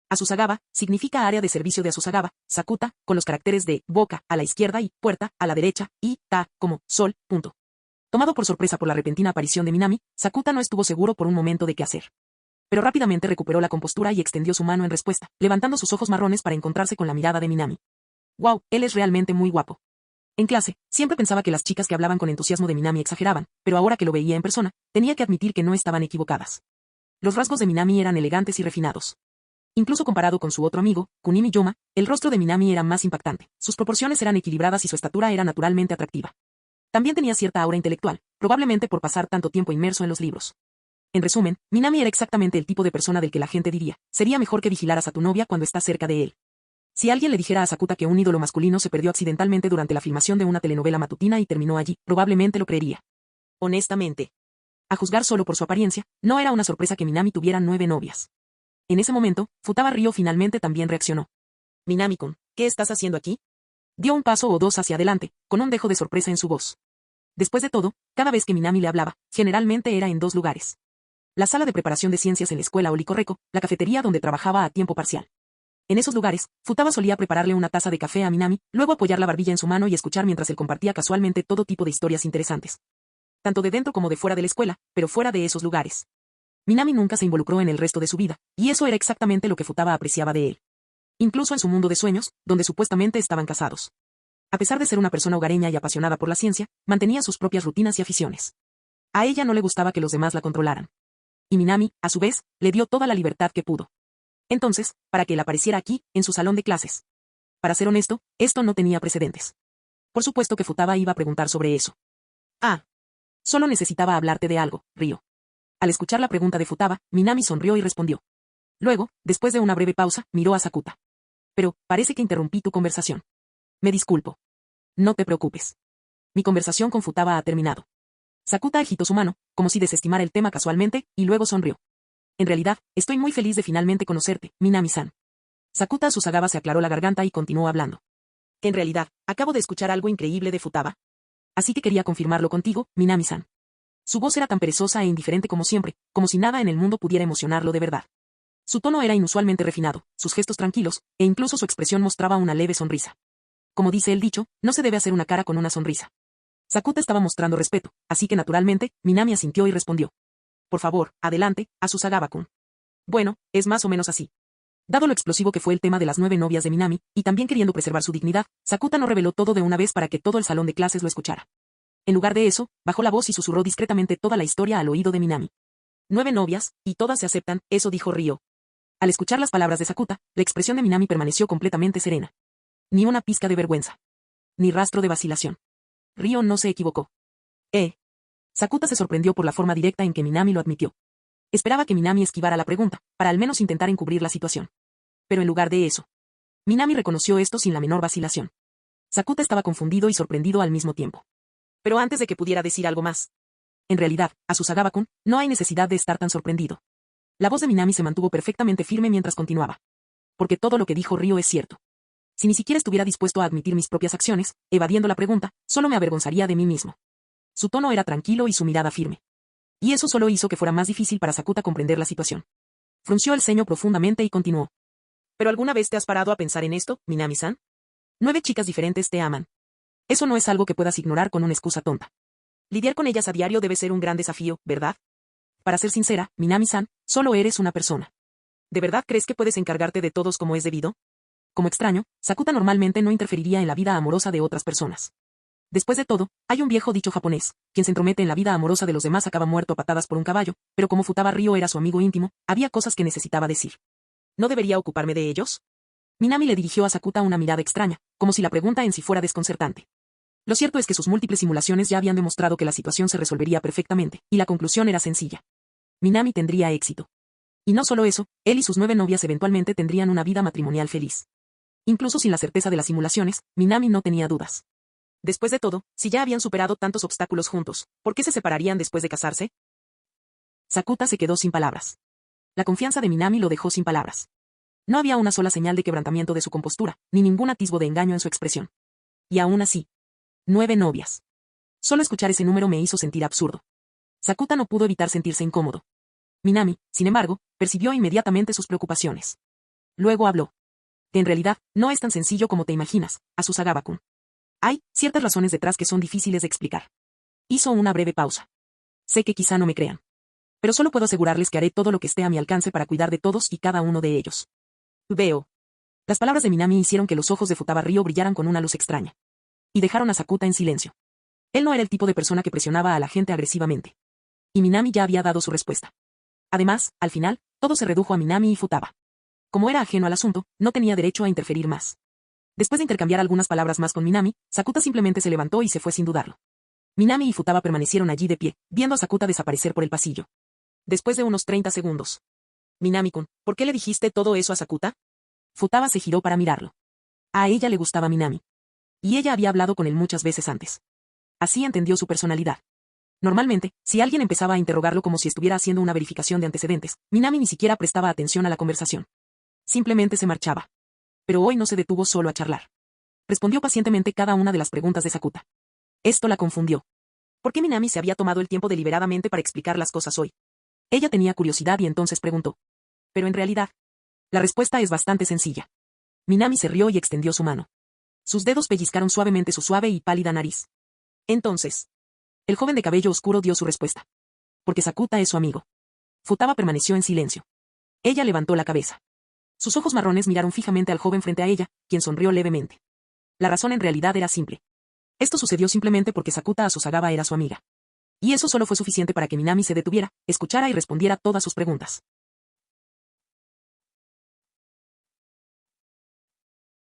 Speaker 2: Asuzagawa significa área de servicio de Asuzagawa, Sakuta, con los caracteres de boca a la izquierda y puerta a la derecha, y ta como sol, punto. Tomado por sorpresa por la repentina aparición de Minami, Sakuta no estuvo seguro por un momento de qué hacer. Pero rápidamente recuperó la compostura y extendió su mano en respuesta, levantando sus ojos marrones para encontrarse con la mirada de Minami. Wow, él es realmente muy guapo. En clase, siempre pensaba que las chicas que hablaban con entusiasmo de Minami exageraban, pero ahora que lo veía en persona, tenía que admitir que no estaban equivocadas. Los rasgos de Minami eran elegantes y refinados. Incluso comparado con su otro amigo, Kunimi Yoma, el rostro de Minami era más impactante, sus proporciones eran equilibradas y su estatura era naturalmente atractiva. También tenía cierta aura intelectual, probablemente por pasar tanto tiempo inmerso en los libros. En resumen, Minami era exactamente el tipo de persona del que la gente diría, sería mejor que vigilaras a tu novia cuando estás cerca de él. Si alguien le dijera a Sakuta que un ídolo masculino se perdió accidentalmente durante la filmación de una telenovela matutina y terminó allí, probablemente lo creería. Honestamente. A juzgar solo por su apariencia, no era una sorpresa que Minami tuviera 9 novias. En ese momento, Futaba Ryo finalmente también reaccionó. Minami-kun, ¿qué estás haciendo aquí? Dio un paso o dos hacia adelante, con un dejo de sorpresa en su voz. Después de todo, cada vez que Minami le hablaba, generalmente era en 2 lugares. La sala de preparación de ciencias en la escuela Olicorreco, la cafetería donde trabajaba a tiempo parcial. En esos lugares, Futaba solía prepararle una taza de café a Minami, luego apoyar la barbilla en su mano y escuchar mientras él compartía casualmente todo tipo de historias interesantes. Tanto de dentro como de fuera de la escuela, pero fuera de esos lugares. Minami nunca se involucró en el resto de su vida, y eso era exactamente lo que Futaba apreciaba de él. Incluso en su mundo de sueños, donde supuestamente estaban casados. A pesar de ser una persona hogareña y apasionada por la ciencia, mantenía sus propias rutinas y aficiones. A ella no le gustaba que los demás la controlaran. Y Minami, a su vez, le dio toda la libertad que pudo. Entonces, para que él apareciera aquí, en su salón de clases. Para ser honesto, esto no tenía precedentes. Por supuesto que Futaba iba a preguntar sobre eso. Solo necesitaba hablarte de algo, Ryo. Al escuchar la pregunta de Futaba, Minami sonrió y respondió. Luego, después de una breve pausa, miró a Sakuta. Pero, parece que interrumpí tu conversación. Me disculpo. No te preocupes. Mi conversación con Futaba ha terminado. Sakuta agitó su mano, como si desestimara el tema casualmente, y luego sonrió. En realidad, estoy muy feliz de finalmente conocerte, Minami-san. Sakuta Asuzagawa se aclaró la garganta y continuó hablando. En realidad, acabo de escuchar algo increíble de Futaba. Así que quería confirmarlo contigo, Minami-san. Su voz era tan perezosa e indiferente como siempre, como si nada en el mundo pudiera emocionarlo de verdad. Su tono era inusualmente refinado, sus gestos tranquilos, e incluso su expresión mostraba una leve sonrisa. Como dice el dicho, no se debe hacer una cara con una sonrisa. Sakuta estaba mostrando respeto, así que naturalmente, Minami asintió y respondió. Por favor, adelante, Asuzagawa-kun. Bueno, es más o menos así. Dado lo explosivo que fue el tema de las 9 novias de Minami, y también queriendo preservar su dignidad, Sakuta no reveló todo de una vez para que todo el salón de clases lo escuchara. En lugar de eso, bajó la voz y susurró discretamente toda la historia al oído de Minami. 9 novias, y todas se aceptan, eso dijo Ryo. Al escuchar las palabras de Sakuta, la expresión de Minami permaneció completamente serena. Ni una pizca de vergüenza. Ni rastro de vacilación. Ryo no se equivocó. Sakuta se sorprendió por la forma directa en que Minami lo admitió. Esperaba que Minami esquivara la pregunta, para al menos intentar encubrir la situación. Pero en lugar de eso, Minami reconoció esto sin la menor vacilación. Sakuta estaba confundido y sorprendido al mismo tiempo. Pero antes de que pudiera decir algo más. En realidad, Asusagawa-kun, no hay necesidad de estar tan sorprendido. La voz de Minami se mantuvo perfectamente firme mientras continuaba. Porque todo lo que dijo Ryo es cierto. Si ni siquiera estuviera dispuesto a admitir mis propias acciones, evadiendo la pregunta, solo me avergonzaría de mí mismo. Su tono era tranquilo y su mirada firme. Y eso solo hizo que fuera más difícil para Sakuta comprender la situación. Frunció el ceño profundamente y continuó. ¿Pero alguna vez te has parado a pensar en esto, Minami-san? 9 chicas diferentes te aman. Eso no es algo que puedas ignorar con una excusa tonta. Lidiar con ellas a diario debe ser un gran desafío, ¿verdad? Para ser sincera, Minami-san, solo eres una persona. ¿De verdad crees que puedes encargarte de todos como es debido? Como extraño, Sakuta normalmente no interferiría en la vida amorosa de otras personas. Después de todo, hay un viejo dicho japonés, quien se entromete en la vida amorosa de los demás acaba muerto a patadas por un caballo, pero como Futaba Ryo era su amigo íntimo, había cosas que necesitaba decir. ¿No debería ocuparme de ellos? Minami le dirigió a Sakuta una mirada extraña, como si la pregunta en sí fuera desconcertante. Lo cierto es que sus múltiples simulaciones ya habían demostrado que la situación se resolvería perfectamente, y la conclusión era sencilla. Minami tendría éxito. Y no solo eso, él y sus 9 novias eventualmente tendrían una vida matrimonial feliz. Incluso sin la certeza de las simulaciones, Minami no tenía dudas. Después de todo, si ya habían superado tantos obstáculos juntos, ¿por qué se separarían después de casarse? Sakuta se quedó sin palabras. La confianza de Minami lo dejó sin palabras. No había una sola señal de quebrantamiento de su compostura, ni ningún atisbo de engaño en su expresión. Y aún así. 9 novias. Solo escuchar ese número me hizo sentir absurdo. Sakuta no pudo evitar sentirse incómodo. Minami, sin embargo, percibió inmediatamente sus preocupaciones. Luego habló. Que en realidad, no es tan sencillo como te imaginas, Asusagawa-kun. Hay ciertas razones detrás que son difíciles de explicar. Hizo una breve pausa. Sé que quizá no me crean. Pero solo puedo asegurarles que haré todo lo que esté a mi alcance para cuidar de todos y cada uno de ellos. Veo. Las palabras de Minami hicieron que los ojos de Futaba Ryo brillaran con una luz extraña. Y dejaron a Sakuta en silencio. Él no era el tipo de persona que presionaba a la gente agresivamente. Y Minami ya había dado su respuesta. Además, al final, todo se redujo a Minami y Futaba. Como era ajeno al asunto, no tenía derecho a interferir más. Después de intercambiar algunas palabras más con Minami, Sakuta simplemente se levantó y se fue sin dudarlo. Minami y Futaba permanecieron allí de pie, viendo a Sakuta desaparecer por el pasillo. Después de unos 30 segundos. Minami-kun, ¿por qué le dijiste todo eso a Sakuta? Futaba se giró para mirarlo. A ella le gustaba Minami. Y ella había hablado con él muchas veces antes. Así entendió su personalidad. Normalmente, si alguien empezaba a interrogarlo como si estuviera haciendo una verificación de antecedentes, Minami ni siquiera prestaba atención a la conversación. Simplemente se marchaba. Pero hoy no se detuvo solo a charlar. Respondió pacientemente cada una de las preguntas de Sakuta. Esto la confundió. ¿Por qué Minami se había tomado el tiempo deliberadamente para explicar las cosas hoy? Ella tenía curiosidad y entonces preguntó. Pero en realidad, la respuesta es bastante sencilla. Minami se rió y extendió su mano. Sus dedos pellizcaron suavemente su suave y pálida nariz. Entonces, el joven de cabello oscuro dio su respuesta. Porque Sakuta es su amigo. Futaba permaneció en silencio. Ella levantó la cabeza. Sus ojos marrones miraron fijamente al joven frente a ella, quien sonrió levemente. La razón en realidad era simple. Esto sucedió simplemente porque Sakuta Asusagawa era su amiga. Y eso solo fue suficiente para que Minami se detuviera, escuchara y respondiera todas sus preguntas.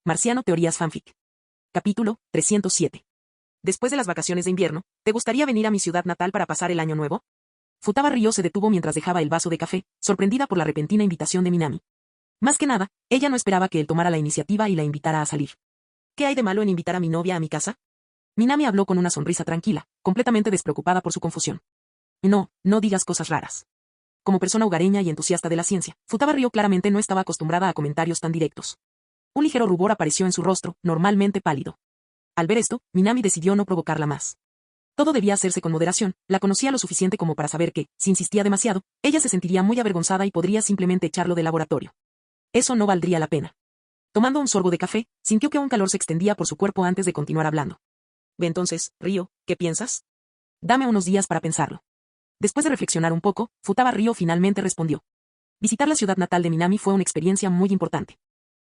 Speaker 2: Marciano Teorías Fanfic. Capítulo 307. Después de las vacaciones de invierno, ¿te gustaría venir a mi ciudad natal para pasar el año nuevo? Futaba Ryo se detuvo mientras dejaba el vaso de café, sorprendida por la repentina invitación de Minami. Más que nada, ella no esperaba que él tomara la iniciativa y la invitara a salir. ¿Qué hay de malo en invitar a mi novia a mi casa? Minami habló con una sonrisa tranquila, completamente despreocupada por su confusión. No, no digas cosas raras. Como persona hogareña y entusiasta de la ciencia, Futaba Ryo claramente no estaba acostumbrada a comentarios tan directos. Un ligero rubor apareció en su rostro, normalmente pálido. Al ver esto, Minami decidió no provocarla más. Todo debía hacerse con moderación, la conocía lo suficiente como para saber que, si insistía demasiado, ella se sentiría muy avergonzada y podría simplemente echarlo del laboratorio. Eso no valdría la pena. Tomando un sorbo de café, sintió que un calor se extendía por su cuerpo antes de continuar hablando. Ve entonces, Ryo, ¿qué piensas? Dame unos días para pensarlo. Después de reflexionar un poco, Futaba Ryo finalmente respondió. Visitar la ciudad natal de Minami fue una experiencia muy importante.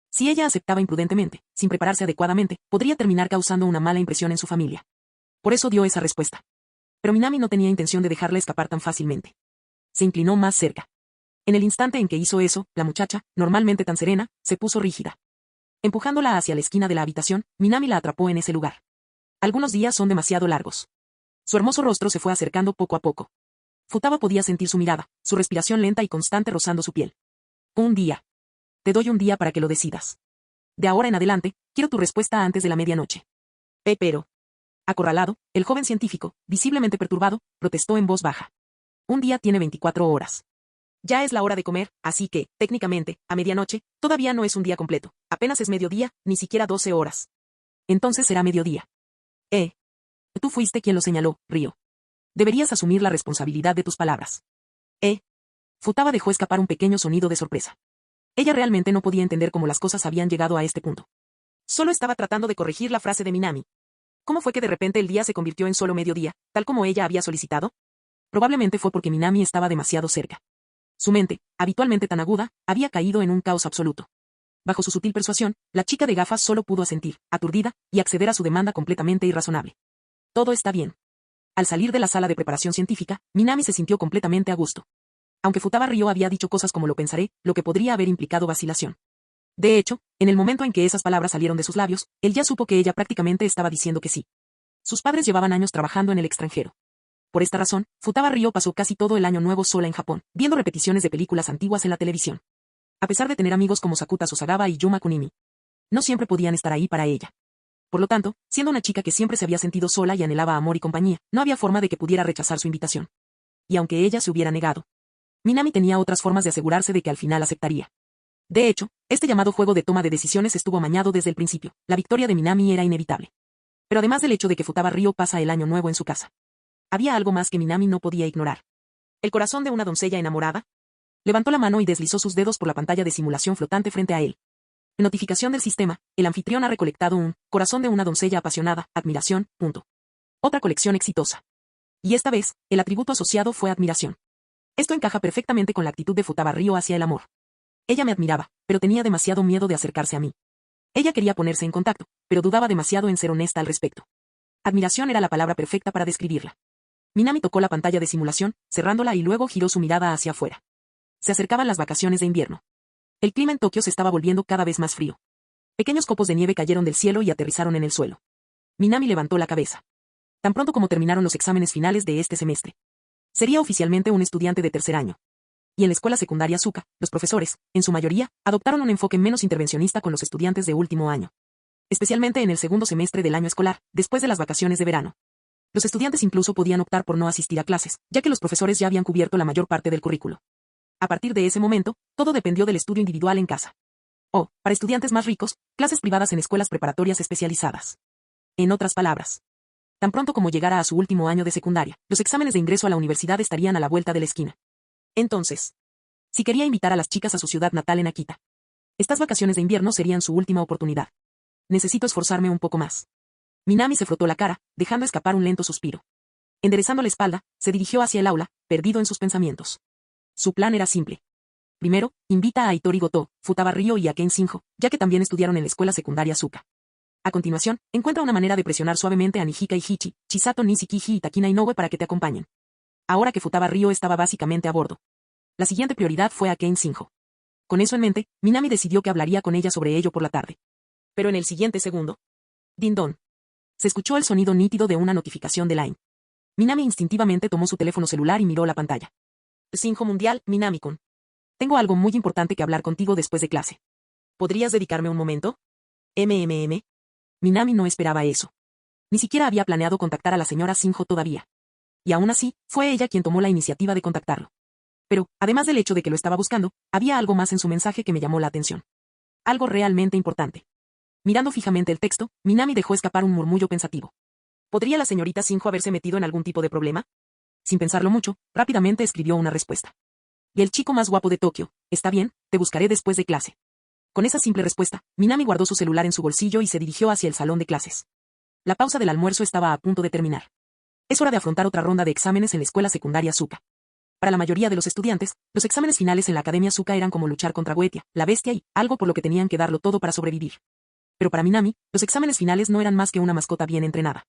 Speaker 2: Si ella aceptaba imprudentemente, sin prepararse adecuadamente, podría terminar causando una mala impresión en su familia. Por eso dio esa respuesta. Pero Minami no tenía intención de dejarla escapar tan fácilmente. Se inclinó más cerca. En el instante en que hizo eso, la muchacha, normalmente tan serena, se puso rígida. Empujándola hacia la esquina de la habitación, Minami la atrapó en ese lugar. Algunos días son demasiado largos. Su hermoso rostro se fue acercando poco a poco. Futaba podía sentir su mirada, su respiración lenta y constante rozando su piel. Un día. Te doy un día para que lo decidas. De ahora en adelante, quiero tu respuesta antes de la medianoche. Pero. Acorralado, el joven científico, visiblemente perturbado, protestó en voz baja. Un día tiene 24 horas. Ya es la hora de comer, así que, técnicamente, a medianoche, todavía no es un día completo. Apenas es mediodía, ni siquiera 12 horas. Entonces será mediodía. Tú fuiste quien lo señaló, Ryo. Deberías asumir la responsabilidad de tus palabras. Futaba dejó escapar un pequeño sonido de sorpresa. Ella realmente no podía entender cómo las cosas habían llegado a este punto. Solo estaba tratando de corregir la frase de Minami. ¿Cómo fue que de repente el día se convirtió en solo mediodía, tal como ella había solicitado? Probablemente fue porque Minami estaba demasiado cerca. Su mente, habitualmente tan aguda, había caído en un caos absoluto. Bajo su sutil persuasión, la chica de gafas solo pudo asentir, aturdida, y acceder a su demanda completamente irrazonable. Todo está bien. Al salir de la sala de preparación científica, Minami se sintió completamente a gusto. Aunque Futaba Ryo había dicho cosas como lo pensaré, lo que podría haber implicado vacilación. De hecho, en el momento en que esas palabras salieron de sus labios, él ya supo que ella prácticamente estaba diciendo que sí. Sus padres llevaban años trabajando en el extranjero. Por esta razón, Futaba Ryo pasó casi todo el año nuevo sola en Japón, viendo repeticiones de películas antiguas en la televisión. A pesar de tener amigos como Sakuta Sosagawa y Yuma Kunimi, no siempre podían estar ahí para ella. Por lo tanto, siendo una chica que siempre se había sentido sola y anhelaba amor y compañía, no había forma de que pudiera rechazar su invitación. Y aunque ella se hubiera negado, Minami tenía otras formas de asegurarse de que al final aceptaría. De hecho, este llamado juego de toma de decisiones estuvo amañado desde el principio. La victoria de Minami era inevitable. Pero además del hecho de que Futaba Ryo pasa el año nuevo en su casa, había algo más que Minami no podía ignorar. El corazón de una doncella enamorada. Levantó la mano y deslizó sus dedos por la pantalla de simulación flotante frente a él. Notificación del sistema, el anfitrión ha recolectado un corazón de una doncella apasionada, admiración, punto. Otra colección exitosa. Y esta vez, el atributo asociado fue admiración. Esto encaja perfectamente con la actitud de Futaba Ryo hacia el amor. Ella me admiraba, pero tenía demasiado miedo de acercarse a mí. Ella quería ponerse en contacto, pero dudaba demasiado en ser honesta al respecto. Admiración era la palabra perfecta para describirla. Minami tocó la pantalla de simulación, cerrándola y luego giró su mirada hacia afuera. Se acercaban las vacaciones de invierno. El clima en Tokio se estaba volviendo cada vez más frío. Pequeños copos de nieve cayeron del cielo y aterrizaron en el suelo. Minami levantó la cabeza. Tan pronto como terminaron los exámenes finales de este semestre. Sería oficialmente un estudiante de tercer año. Y en la escuela secundaria Suka, los profesores, en su mayoría, adoptaron un enfoque menos intervencionista con los estudiantes de último año. Especialmente en el segundo semestre del año escolar, después de las vacaciones de verano. Los estudiantes incluso podían optar por no asistir a clases, ya que los profesores ya habían cubierto la mayor parte del currículo. A partir de ese momento, todo dependió del estudio individual en casa. O, para estudiantes más ricos, clases privadas en escuelas preparatorias especializadas. En otras palabras, tan pronto como llegara a su último año de secundaria, los exámenes de ingreso a la universidad estarían a la vuelta de la esquina. Entonces, si quería invitar a las chicas a su ciudad natal en Akita, estas vacaciones de invierno serían su última oportunidad. Necesito esforzarme un poco más. Minami se frotó la cara, dejando escapar un lento suspiro. Enderezando la espalda, se dirigió hacia el aula, perdido en sus pensamientos. Su plan era simple. Primero, invita a Hitori Goto, Futaba Ryo y a Ken Shinjo, ya que también estudiaron en la escuela secundaria Suka. A continuación, encuentra una manera de presionar suavemente a Nijika y Hichi, Chisato Nishikiji y Takina Inoue para que te acompañen. Ahora que Futaba Ryo estaba básicamente a bordo. La siguiente prioridad fue a Ken Shinjo. Con eso en mente, Minami decidió que hablaría con ella sobre ello por la tarde. Pero en el siguiente segundo. Dindón. Se escuchó el sonido nítido de una notificación de Line. Minami instintivamente tomó su teléfono celular y miró la pantalla. Shinjo Mundial, Minami-kun. Tengo algo muy importante que hablar contigo después de clase. ¿Podrías dedicarme un momento? Minami no esperaba eso. Ni siquiera había planeado contactar a la señora Shinjo todavía. Y aún así, fue ella quien tomó la iniciativa de contactarlo. Pero, además del hecho de que lo estaba buscando, había algo más en su mensaje que me llamó la atención. Algo realmente importante. Mirando fijamente el texto, Minami dejó escapar un murmullo pensativo. ¿Podría la señorita Shinjo haberse metido en algún tipo de problema? Sin pensarlo mucho, rápidamente escribió una respuesta. Y el chico más guapo de Tokio, está bien, te buscaré después de clase. Con esa simple respuesta, Minami guardó su celular en su bolsillo y se dirigió hacia el salón de clases. La pausa del almuerzo estaba a punto de terminar. Es hora de afrontar otra ronda de exámenes en la escuela secundaria Suka. Para la mayoría de los estudiantes, los exámenes finales en la academia Suka eran como luchar contra Goetia, la bestia y algo por lo que tenían que darlo todo para sobrevivir. Pero para Minami, los exámenes finales no eran más que una mascota bien entrenada.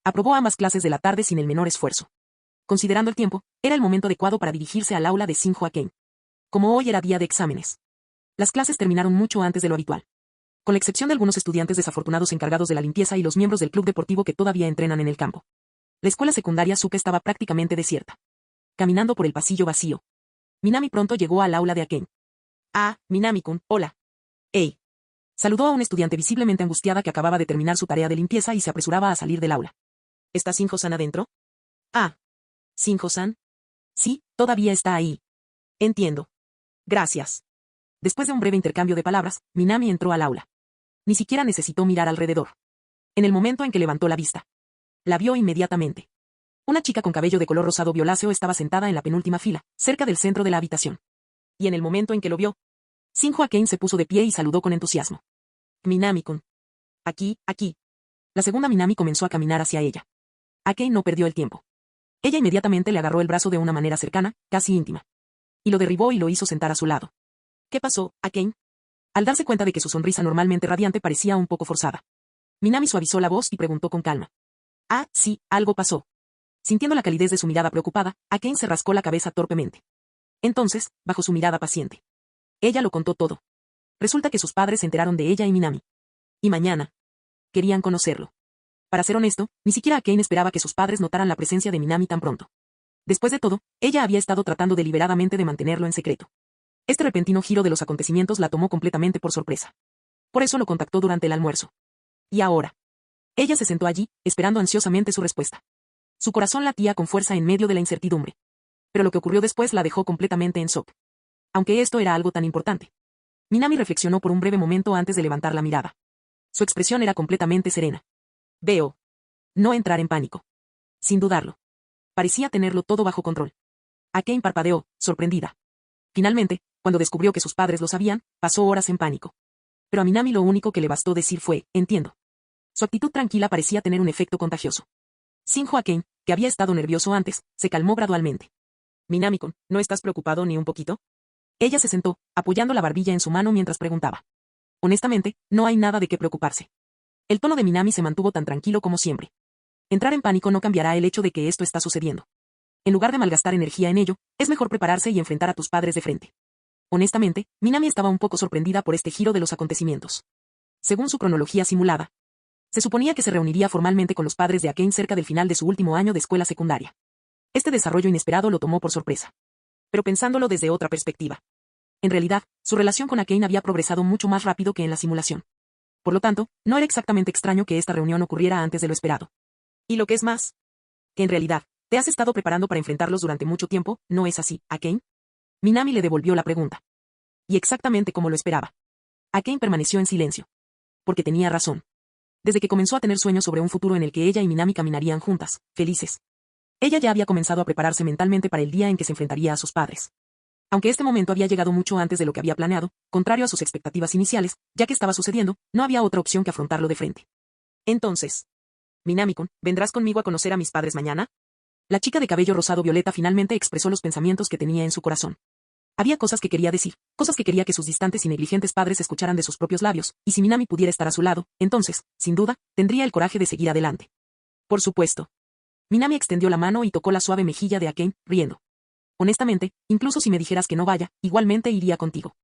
Speaker 2: Aprobó ambas clases de la tarde sin el menor esfuerzo. Considerando el tiempo, era el momento adecuado para dirigirse al aula de Shinjo Akane. Como hoy era día de exámenes, las clases terminaron mucho antes de lo habitual. Con la excepción de algunos estudiantes desafortunados encargados de la limpieza y los miembros del club deportivo que todavía entrenan en el campo. La escuela secundaria Suka estaba prácticamente desierta. Caminando por el pasillo vacío, Minami pronto llegó al aula de Akane. Ah, Minami-kun, hola. Hey. Saludó a un estudiante visiblemente angustiada que acababa de terminar su tarea de limpieza y se apresuraba a salir del aula. ¿Está Shinjo-san adentro? Ah. ¿Shinjo-san? Sí, todavía está ahí. Entiendo. Gracias. Después de un breve intercambio de palabras, Minami entró al aula. Ni siquiera necesitó mirar alrededor. En el momento en que levantó la vista, la vio inmediatamente. Una chica con cabello de color rosado violáceo estaba sentada en la penúltima fila, cerca del centro de la habitación. Y en el momento en que lo vio, Shinjo Akane se puso de pie y saludó con entusiasmo. Minami-kun. Aquí, aquí. La segunda Minami comenzó a caminar hacia ella. Akane no perdió el tiempo. Ella inmediatamente le agarró el brazo de una manera cercana, casi íntima. Y lo derribó y lo hizo sentar a su lado. ¿Qué pasó, Akane? Al darse cuenta de que su sonrisa normalmente radiante parecía un poco forzada, Minami suavizó la voz y preguntó con calma. Ah, sí, algo pasó. Sintiendo la calidez de su mirada preocupada, Akane se rascó la cabeza torpemente. Entonces, bajo su mirada paciente, ella lo contó todo. Resulta que sus padres se enteraron de ella y Minami. Y mañana querían conocerlo. Para ser honesto, ni siquiera Akane esperaba que sus padres notaran la presencia de Minami tan pronto. Después de todo, ella había estado tratando deliberadamente de mantenerlo en secreto. Este repentino giro de los acontecimientos la tomó completamente por sorpresa. Por eso lo contactó durante el almuerzo. Y ahora. Ella se sentó allí, esperando ansiosamente su respuesta. Su corazón latía con fuerza en medio de la incertidumbre. Pero lo que ocurrió después la dejó completamente en shock. Aunque esto era algo tan importante. Minami reflexionó por un breve momento antes de levantar la mirada. Su expresión era completamente serena. Veo. No entrar en pánico. Sin dudarlo. Parecía tenerlo todo bajo control. Akane parpadeó, sorprendida. Finalmente, cuando descubrió que sus padres lo sabían, pasó horas en pánico. Pero a Minami lo único que le bastó decir fue, entiendo. Su actitud tranquila parecía tener un efecto contagioso. Shinjo Akane, que había estado nervioso antes, se calmó gradualmente. Minami-kun, ¿no estás preocupado ni un poquito? Ella se sentó, apoyando la barbilla en su mano mientras preguntaba. Honestamente, no hay nada de qué preocuparse. El tono de Minami se mantuvo tan tranquilo como siempre. Entrar en pánico no cambiará el hecho de que esto está sucediendo. En lugar de malgastar energía en ello, es mejor prepararse y enfrentar a tus padres de frente. Honestamente, Minami estaba un poco sorprendida por este giro de los acontecimientos. Según su cronología simulada, se suponía que se reuniría formalmente con los padres de Akane cerca del final de su último año de escuela secundaria. Este desarrollo inesperado lo tomó por sorpresa. Pero pensándolo desde otra perspectiva. En realidad, su relación con Akane había progresado mucho más rápido que en la simulación. Por lo tanto, no era exactamente extraño que esta reunión ocurriera antes de lo esperado. Y lo que es más, que en realidad, te has estado preparando para enfrentarlos durante mucho tiempo, ¿no es así, Akane? Minami le devolvió la pregunta. Y exactamente como lo esperaba. Akane permaneció en silencio. Porque tenía razón. Desde que comenzó a tener sueños sobre un futuro en el que ella y Minami caminarían juntas, felices. Ella ya había comenzado a prepararse mentalmente para el día en que se enfrentaría a sus padres. Aunque este momento había llegado mucho antes de lo que había planeado, contrario a sus expectativas iniciales, ya que estaba sucediendo, no había otra opción que afrontarlo de frente. Entonces, Minami-kun, ¿vendrás conmigo a conocer a mis padres mañana? La chica de cabello rosado violeta finalmente expresó los pensamientos que tenía en su corazón. Había cosas que quería decir, cosas que quería que sus distantes y negligentes padres escucharan de sus propios labios, y si Minami pudiera estar a su lado, entonces, sin duda, tendría el coraje de seguir adelante. Por supuesto. Minami extendió la mano y tocó la suave mejilla de Akane, riendo. Honestamente, incluso si me dijeras que no vaya, igualmente iría contigo.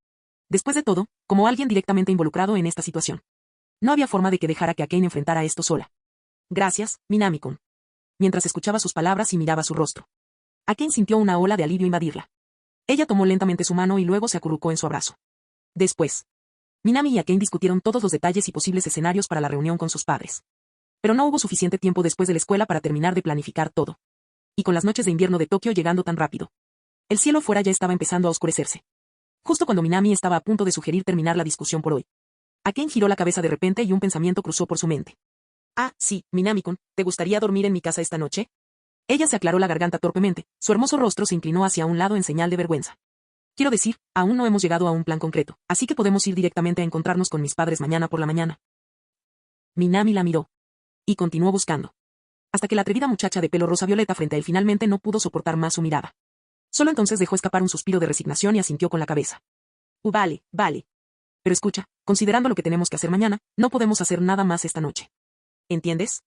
Speaker 2: Después de todo, como alguien directamente involucrado en esta situación. No había forma de que dejara que Akane enfrentara esto sola. Gracias, Minami-kun. Mientras escuchaba sus palabras y miraba su rostro, Akane sintió una ola de alivio invadirla. Ella tomó lentamente su mano y luego se acurrucó en su abrazo. Después, Minami y Akane discutieron todos los detalles y posibles escenarios para la reunión con sus padres. Pero no hubo suficiente tiempo después de la escuela para terminar de planificar todo. Y con las noches de invierno de Tokio llegando tan rápido, el cielo fuera ya estaba empezando a oscurecerse. Justo cuando Minami estaba a punto de sugerir terminar la discusión por hoy, Akane giró la cabeza de repente y un pensamiento cruzó por su mente. Ah, sí, Minami-kun, ¿te gustaría dormir en mi casa esta noche? Ella se aclaró la garganta torpemente, su hermoso rostro se inclinó hacia un lado en señal de vergüenza. Quiero decir, aún no hemos llegado a un plan concreto, así que podemos ir directamente a encontrarnos con mis padres mañana por la mañana. Minami la miró. Y continuó buscando. Hasta que la atrevida muchacha de pelo rosa violeta frente a él finalmente no pudo soportar más su mirada. Solo entonces dejó escapar un suspiro de resignación y asintió con la cabeza. Vale, vale. Pero escucha, considerando lo que tenemos que hacer mañana, no podemos hacer nada más esta noche. ¿Entiendes?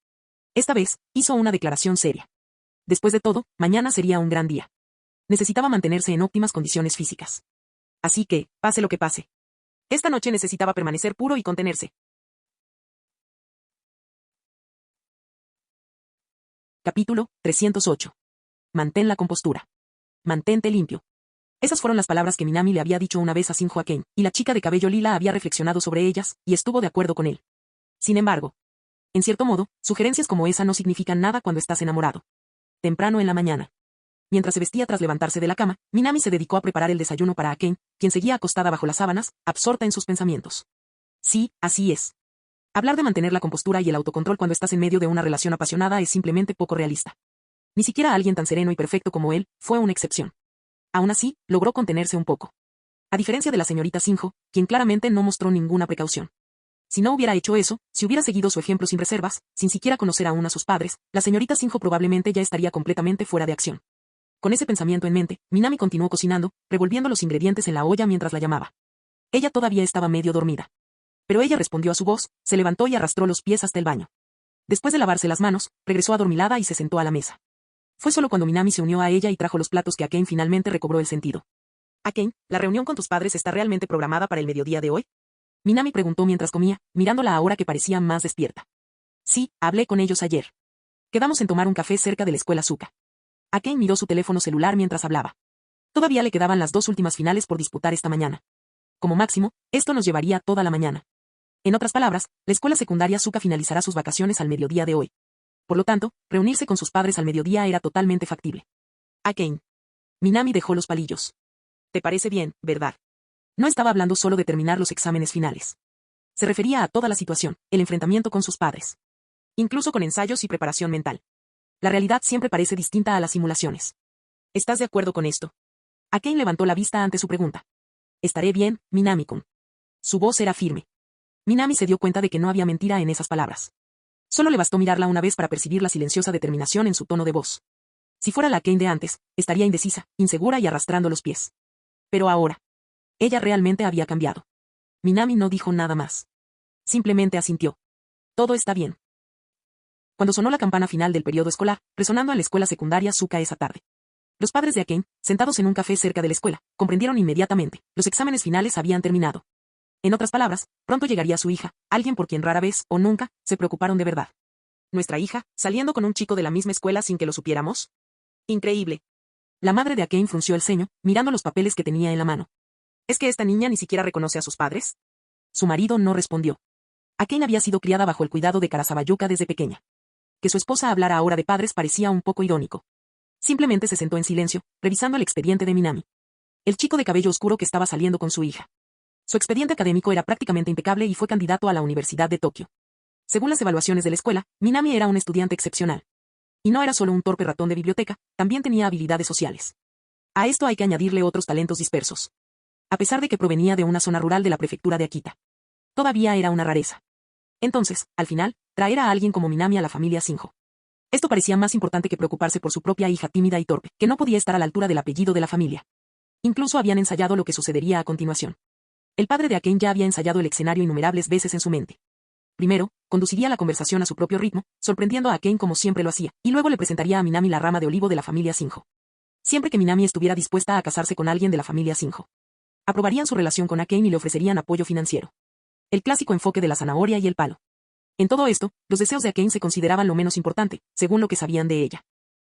Speaker 2: Esta vez, hizo una declaración seria. Después de todo, mañana sería un gran día. Necesitaba mantenerse en óptimas condiciones físicas. Así que, pase lo que pase. Esta noche necesitaba permanecer puro y contenerse. Capítulo 308. Mantén la compostura. Mantente limpio. Esas fueron las palabras que Minami le había dicho una vez a Shinjo Akane, y la chica de cabello lila había reflexionado sobre ellas, y estuvo de acuerdo con él. Sin embargo, en cierto modo, sugerencias como esa no significan nada cuando estás enamorado. Temprano en la mañana. Mientras se vestía tras levantarse de la cama, Minami se dedicó a preparar el desayuno para Akane, quien seguía acostada bajo las sábanas, absorta en sus pensamientos. Sí, así es. Hablar de mantener la compostura y el autocontrol cuando estás en medio de una relación apasionada es simplemente poco realista. Ni siquiera alguien tan sereno y perfecto como él fue una excepción. Aún así, logró contenerse un poco. A diferencia de la señorita Shinjo, quien claramente no mostró ninguna precaución. Si no hubiera hecho eso, si hubiera seguido su ejemplo sin reservas, sin siquiera conocer aún a sus padres, la señorita Shinjo probablemente ya estaría completamente fuera de acción. Con ese pensamiento en mente, Minami continuó cocinando, revolviendo los ingredientes en la olla mientras la llamaba. Ella todavía estaba medio dormida. Pero ella respondió a su voz, se levantó y arrastró los pies hasta el baño. Después de lavarse las manos, regresó adormilada y se sentó a la mesa. Fue solo cuando Minami se unió a ella y trajo los platos que Akane finalmente recobró el sentido. Akane, ¿la reunión con tus padres está realmente programada para el mediodía de hoy? Minami preguntó mientras comía, mirándola ahora que parecía más despierta. Sí, hablé con ellos ayer. Quedamos en tomar un café cerca de la escuela Zuka. Akane miró su teléfono celular mientras hablaba. Todavía le quedaban las 2 últimas finales por disputar esta mañana. Como máximo, esto nos llevaría toda la mañana. En otras palabras, la escuela secundaria Zuka finalizará sus vacaciones al mediodía de hoy. Por lo tanto, reunirse con sus padres al mediodía era totalmente factible. Akane. Minami dejó los palillos. ¿Te parece bien, verdad? No estaba hablando solo de terminar los exámenes finales. Se refería a toda la situación, el enfrentamiento con sus padres. Incluso con ensayos y preparación mental. La realidad siempre parece distinta a las simulaciones. ¿Estás de acuerdo con esto? Akane levantó la vista ante su pregunta. Estaré bien, Minami-kun. Su voz era firme. Minami se dio cuenta de que no había mentira en esas palabras. Solo le bastó mirarla una vez para percibir la silenciosa determinación en su tono de voz. Si fuera la Akane de antes, estaría indecisa, insegura y arrastrando los pies. Pero ahora. Ella realmente había cambiado. Minami no dijo nada más. Simplemente asintió. Todo está bien. Cuando sonó la campana final del periodo escolar, resonando en la escuela secundaria Zuka esa tarde. Los padres de Akane, sentados en un café cerca de la escuela, comprendieron inmediatamente, los exámenes finales habían terminado. En otras palabras, pronto llegaría su hija, alguien por quien rara vez, o nunca, se preocuparon de verdad. ¿Nuestra hija, saliendo con un chico de la misma escuela sin que lo supiéramos? Increíble. La madre de Akane frunció el ceño, mirando los papeles que tenía en la mano. ¿Es que esta niña ni siquiera reconoce a sus padres? Su marido no respondió. Akane había sido criada bajo el cuidado de Karasabayuka desde pequeña. Que su esposa hablara ahora de padres parecía un poco irónico. Simplemente se sentó en silencio, revisando el expediente de Minami. El chico de cabello oscuro que estaba saliendo con su hija. Su expediente académico era prácticamente impecable y fue candidato a la Universidad de Tokio. Según las evaluaciones de la escuela, Minami era un estudiante excepcional. Y no era solo un torpe ratón de biblioteca, también tenía habilidades sociales. A esto hay que añadirle otros talentos dispersos. A pesar de que provenía de una zona rural de la prefectura de Akita. Todavía era una rareza. Entonces, al final, traer a alguien como Minami a la familia Shinjo. Esto parecía más importante que preocuparse por su propia hija tímida y torpe, que no podía estar a la altura del apellido de la familia. Incluso habían ensayado lo que sucedería a continuación. El padre de Akane ya había ensayado el escenario innumerables veces en su mente. Primero, conduciría la conversación a su propio ritmo, sorprendiendo a Akane como siempre lo hacía, y luego le presentaría a Minami la rama de olivo de la familia Shinjo. Siempre que Minami estuviera dispuesta a casarse con alguien de la familia Shinjo. Aprobarían su relación con Akane y le ofrecerían apoyo financiero. El clásico enfoque de la zanahoria y el palo. En todo esto, los deseos de Akane se consideraban lo menos importante, según lo que sabían de ella.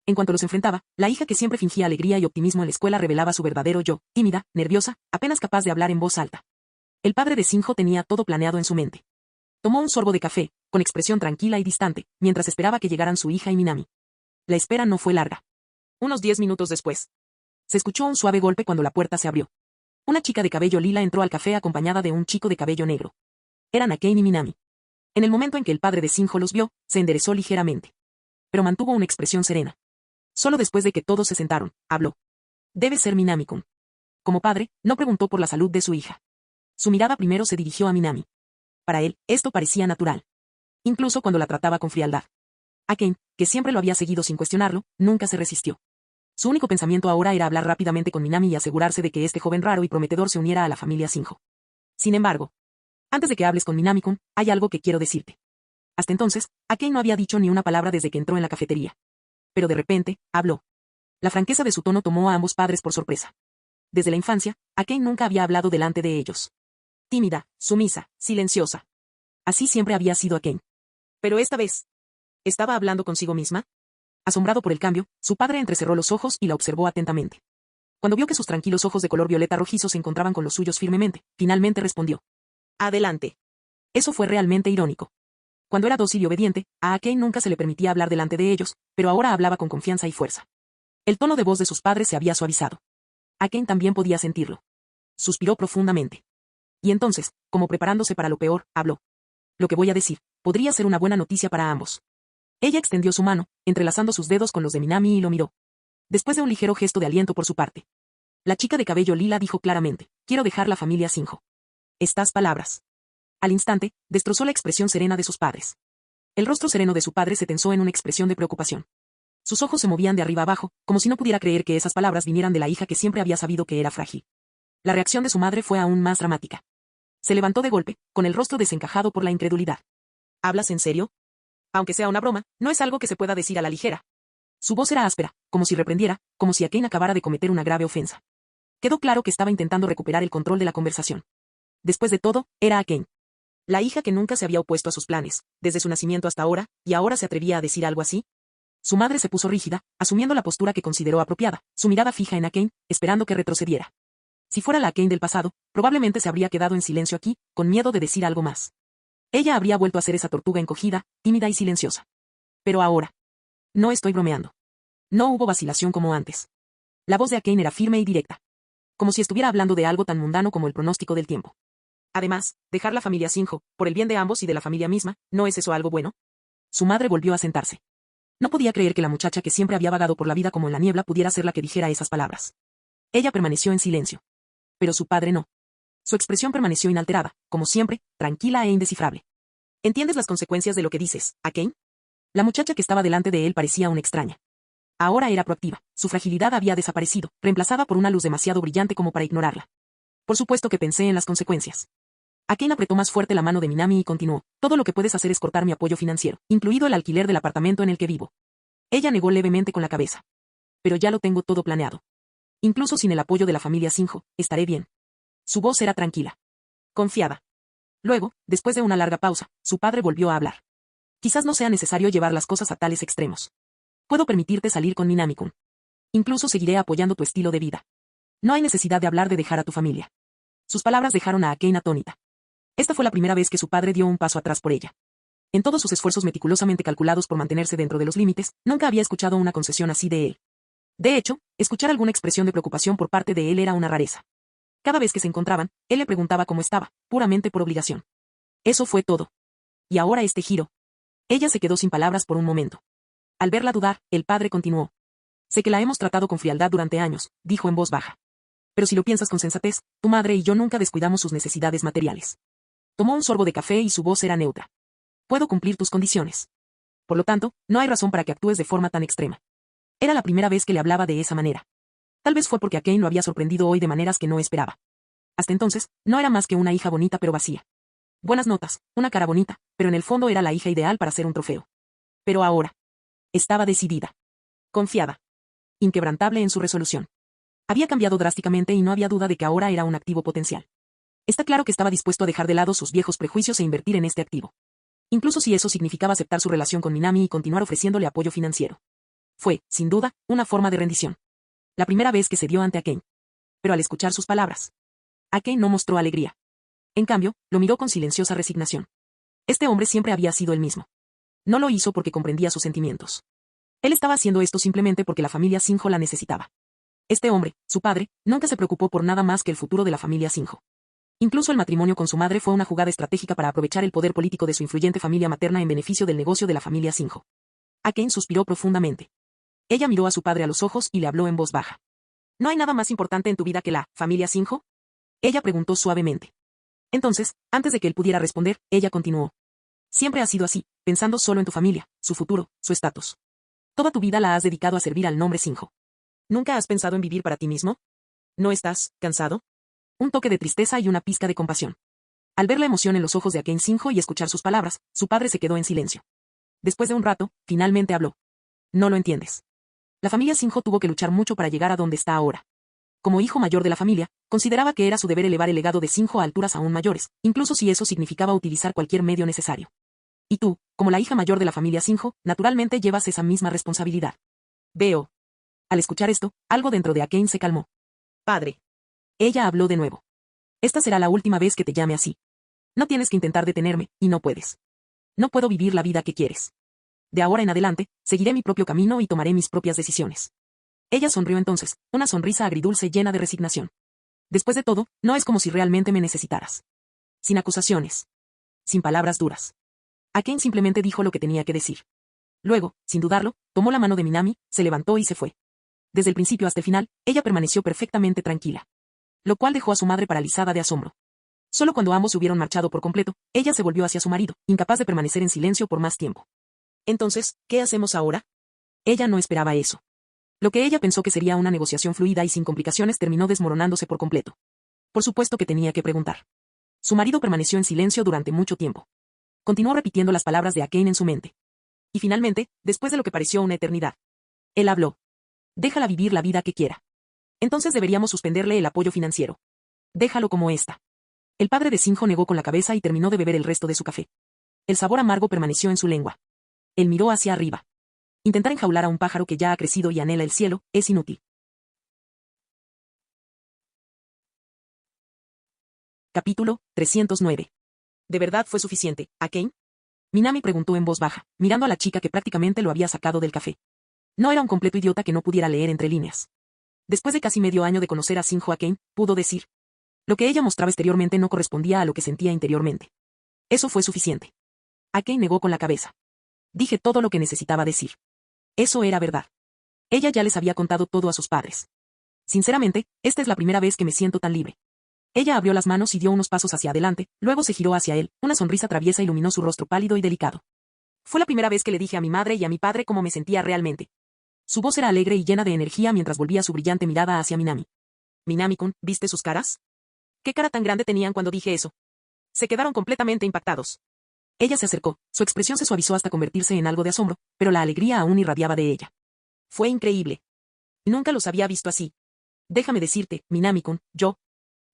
Speaker 2: En cuanto los enfrentaba, la hija que siempre fingía alegría y optimismo en la escuela revelaba su verdadero yo, tímida, nerviosa, apenas capaz de hablar en voz alta. El padre de Shinjo tenía todo planeado en su mente. Tomó un sorbo de café, con expresión tranquila y distante, mientras esperaba que llegaran su hija y Minami. La espera no fue larga. Unos 10 minutos después. Se escuchó un suave golpe cuando la puerta se abrió. Una chica de cabello lila entró al café acompañada de un chico de cabello negro. Eran Akane y Minami. En el momento en que el padre de Shinjo los vio, se enderezó ligeramente. Pero mantuvo una expresión serena. Solo después de que todos se sentaron, habló. Debe ser Minami-kun. Como padre, no preguntó por la salud de su hija. Su mirada primero se dirigió a Minami. Para él, esto parecía natural. Incluso cuando la trataba con frialdad. Akane, que siempre lo había seguido sin cuestionarlo, nunca se resistió. Su único pensamiento ahora era hablar rápidamente con Minami y asegurarse de que este joven raro y prometedor se uniera a la familia Shinjo. Sin embargo, antes de que hables con Minami-kun, hay algo que quiero decirte. Hasta entonces, Akane no había dicho ni una palabra desde que entró en la cafetería. Pero de repente, habló. La franqueza de su tono tomó a ambos padres por sorpresa. Desde la infancia, Akane nunca había hablado delante de ellos. Tímida, sumisa, silenciosa. Así siempre había sido Akane. Pero esta vez, ¿estaba hablando consigo misma? Asombrado por el cambio, su padre entrecerró los ojos y la observó atentamente. Cuando vio que sus tranquilos ojos de color violeta rojizo se encontraban con los suyos firmemente, finalmente respondió. Adelante. Eso fue realmente irónico. Cuando era dócil y obediente, a Akane nunca se le permitía hablar delante de ellos, pero ahora hablaba con confianza y fuerza. El tono de voz de sus padres se había suavizado. Akane también podía sentirlo. Suspiró profundamente. Y entonces, como preparándose para lo peor, habló. Lo que voy a decir, podría ser una buena noticia para ambos. Ella extendió su mano, entrelazando sus dedos con los de Minami y lo miró. Después de un ligero gesto de aliento por su parte. La chica de cabello lila dijo claramente, quiero dejar la familia Shinjo. Estas palabras. Al instante, destrozó la expresión serena de sus padres. El rostro sereno de su padre se tensó en una expresión de preocupación. Sus ojos se movían de arriba abajo, como si no pudiera creer que esas palabras vinieran de la hija que siempre había sabido que era frágil. La reacción de su madre fue aún más dramática. Se levantó de golpe, con el rostro desencajado por la incredulidad. ¿Hablas en serio? Aunque sea una broma, no es algo que se pueda decir a la ligera. Su voz era áspera, como si reprendiera, como si Akane acabara de cometer una grave ofensa. Quedó claro que estaba intentando recuperar el control de la conversación. Después de todo, era Akane. La hija que nunca se había opuesto a sus planes, desde su nacimiento hasta ahora, y ahora se atrevía a decir algo así. Su madre se puso rígida, asumiendo la postura que consideró apropiada, su mirada fija en Akane, esperando que retrocediera. Si fuera la Akane del pasado, probablemente se habría quedado en silencio aquí, con miedo de decir algo más. Ella habría vuelto a ser esa tortuga encogida, tímida y silenciosa. Pero ahora. No estoy bromeando. No hubo vacilación como antes. La voz de Akane era firme y directa. Como si estuviera hablando de algo tan mundano como el pronóstico del tiempo. Además, dejar la familia Shinjo, por el bien de ambos y de la familia misma, ¿no es eso algo bueno? Su madre volvió a sentarse. No podía creer que la muchacha que siempre había vagado por la vida como en la niebla pudiera ser la que dijera esas palabras. Ella permaneció en silencio. Pero su padre no. Su expresión permaneció inalterada, como siempre, tranquila e indescifrable. ¿Entiendes las consecuencias de lo que dices, Akane? La muchacha que estaba delante de él parecía una extraña. Ahora era proactiva, su fragilidad había desaparecido, reemplazada por una luz demasiado brillante como para ignorarla. Por supuesto que pensé en las consecuencias. Akane apretó más fuerte la mano de Minami y continuó, todo lo que puedes hacer es cortar mi apoyo financiero, incluido el alquiler del apartamento en el que vivo. Ella negó levemente con la cabeza. Pero ya lo tengo todo planeado. Incluso sin el apoyo de la familia Shinjo, estaré bien. Su voz era tranquila. Confiada. Luego, después de una larga pausa, su padre volvió a hablar. Quizás no sea necesario llevar las cosas a tales extremos. Puedo permitirte salir con Minami-kun. Incluso seguiré apoyando tu estilo de vida. No hay necesidad de hablar de dejar a tu familia. Sus palabras dejaron a Akane atónita. Esta fue la primera vez que su padre dio un paso atrás por ella. En todos sus esfuerzos meticulosamente calculados por mantenerse dentro de los límites, nunca había escuchado una concesión así de él. De hecho, escuchar alguna expresión de preocupación por parte de él era una rareza. Cada vez que se encontraban, él le preguntaba cómo estaba, puramente por obligación. Eso fue todo. Y ahora este giro. Ella se quedó sin palabras por un momento. Al verla dudar, el padre continuó. Sé que la hemos tratado con frialdad durante años, dijo en voz baja. Pero si lo piensas con sensatez, tu madre y yo nunca descuidamos sus necesidades materiales. Tomó un sorbo de café y su voz era neutra. Puedo cumplir tus condiciones. Por lo tanto, no hay razón para que actúes de forma tan extrema. Era la primera vez que le hablaba de esa manera. Tal vez fue porque Akane lo había sorprendido hoy de maneras que no esperaba. Hasta entonces, no era más que una hija bonita pero vacía. Buenas notas, una cara bonita, pero en el fondo era la hija ideal para ser un trofeo. Pero ahora. Estaba decidida. Confiada. Inquebrantable en su resolución. Había cambiado drásticamente y no había duda de que ahora era un activo potencial. Está claro que estaba dispuesto a dejar de lado sus viejos prejuicios e invertir en este activo. Incluso si eso significaba aceptar su relación con Minami y continuar ofreciéndole apoyo financiero. Fue, sin duda, una forma de rendición. La primera vez que se dio ante Akane. Pero al escuchar sus palabras, Akane no mostró alegría. En cambio, lo miró con silenciosa resignación. Este hombre siempre había sido el mismo. No lo hizo porque comprendía sus sentimientos. Él estaba haciendo esto simplemente porque la familia Shinjo la necesitaba. Este hombre, su padre, nunca se preocupó por nada más que el futuro de la familia Shinjo. Incluso el matrimonio con su madre fue una jugada estratégica para aprovechar el poder político de su influyente familia materna en beneficio del negocio de la familia Shinjo. Akane suspiró profundamente. Ella miró a su padre a los ojos y le habló en voz baja. ¿No hay nada más importante en tu vida que la familia Shinjo? Ella preguntó suavemente. Entonces, antes de que él pudiera responder, ella continuó. Siempre has sido así, pensando solo en tu familia, su futuro, su estatus. Toda tu vida la has dedicado a servir al nombre Shinjo. ¿Nunca has pensado en vivir para ti mismo? ¿No estás cansado? Un toque de tristeza y una pizca de compasión. Al ver la emoción en los ojos de Akane Shinjo y escuchar sus palabras, su padre se quedó en silencio. Después de un rato, finalmente habló. No lo entiendes. La familia Shinjo tuvo que luchar mucho para llegar a donde está ahora. Como hijo mayor de la familia, consideraba que era su deber elevar el legado de Shinjo a alturas aún mayores, incluso si eso significaba utilizar cualquier medio necesario. Y tú, como la hija mayor de la familia Shinjo, naturalmente llevas esa misma responsabilidad. Veo. Al escuchar esto, algo dentro de Akane se calmó. Padre. Ella habló de nuevo. Esta será la última vez que te llame así. No tienes que intentar detenerme, y no puedes. No puedo vivir la vida que quieres. De ahora en adelante, seguiré mi propio camino y tomaré mis propias decisiones. Ella sonrió entonces, una sonrisa agridulce llena de resignación. Después de todo, no es como si realmente me necesitaras. Sin acusaciones. Sin palabras duras. Akane simplemente dijo lo que tenía que decir. Luego, sin dudarlo, tomó la mano de Minami, se levantó y se fue. Desde el principio hasta el final, ella permaneció perfectamente tranquila. Lo cual dejó a su madre paralizada de asombro. Solo cuando ambos se hubieron marchado por completo, ella se volvió hacia su marido, incapaz de permanecer en silencio por más tiempo. Entonces, ¿qué hacemos ahora? Ella no esperaba eso. Lo que ella pensó que sería una negociación fluida y sin complicaciones terminó desmoronándose por completo. Por supuesto que tenía que preguntar. Su marido permaneció en silencio durante mucho tiempo. Continuó repitiendo las palabras de Akane en su mente. Y finalmente, después de lo que pareció una eternidad, él habló. Déjala vivir la vida que quiera. Entonces deberíamos suspenderle el apoyo financiero. Déjalo como está. El padre de Shinjo negó con la cabeza y terminó de beber el resto de su café. El sabor amargo permaneció en su lengua. Él miró hacia arriba. Intentar enjaular a un pájaro que ya ha crecido y anhela el cielo, es inútil. Capítulo 309. ¿De verdad fue suficiente, Akane? Minami preguntó en voz baja, mirando a la chica que prácticamente lo había sacado del café. No era un completo idiota que no pudiera leer entre líneas. Después de casi medio año de conocer a Shinjo Akane, pudo decir. Lo que ella mostraba exteriormente no correspondía a lo que sentía interiormente. Eso fue suficiente. Akane negó con la cabeza. Dije todo lo que necesitaba decir. Eso era verdad. Ella ya les había contado todo a sus padres. Sinceramente, esta es la primera vez que me siento tan libre. Ella abrió las manos y dio unos pasos hacia adelante, luego se giró hacia él, una sonrisa traviesa iluminó su rostro pálido y delicado. Fue la primera vez que le dije a mi madre y a mi padre cómo me sentía realmente. Su voz era alegre y llena de energía mientras volvía su brillante mirada hacia Minami. Minami-kun, ¿viste sus caras? ¿Qué cara tan grande tenían cuando dije eso? Se quedaron completamente impactados. Ella se acercó, su expresión se suavizó hasta convertirse en algo de asombro, pero la alegría aún irradiaba de ella. Fue increíble. Nunca los había visto así. Déjame decirte, Minami-kun, yo.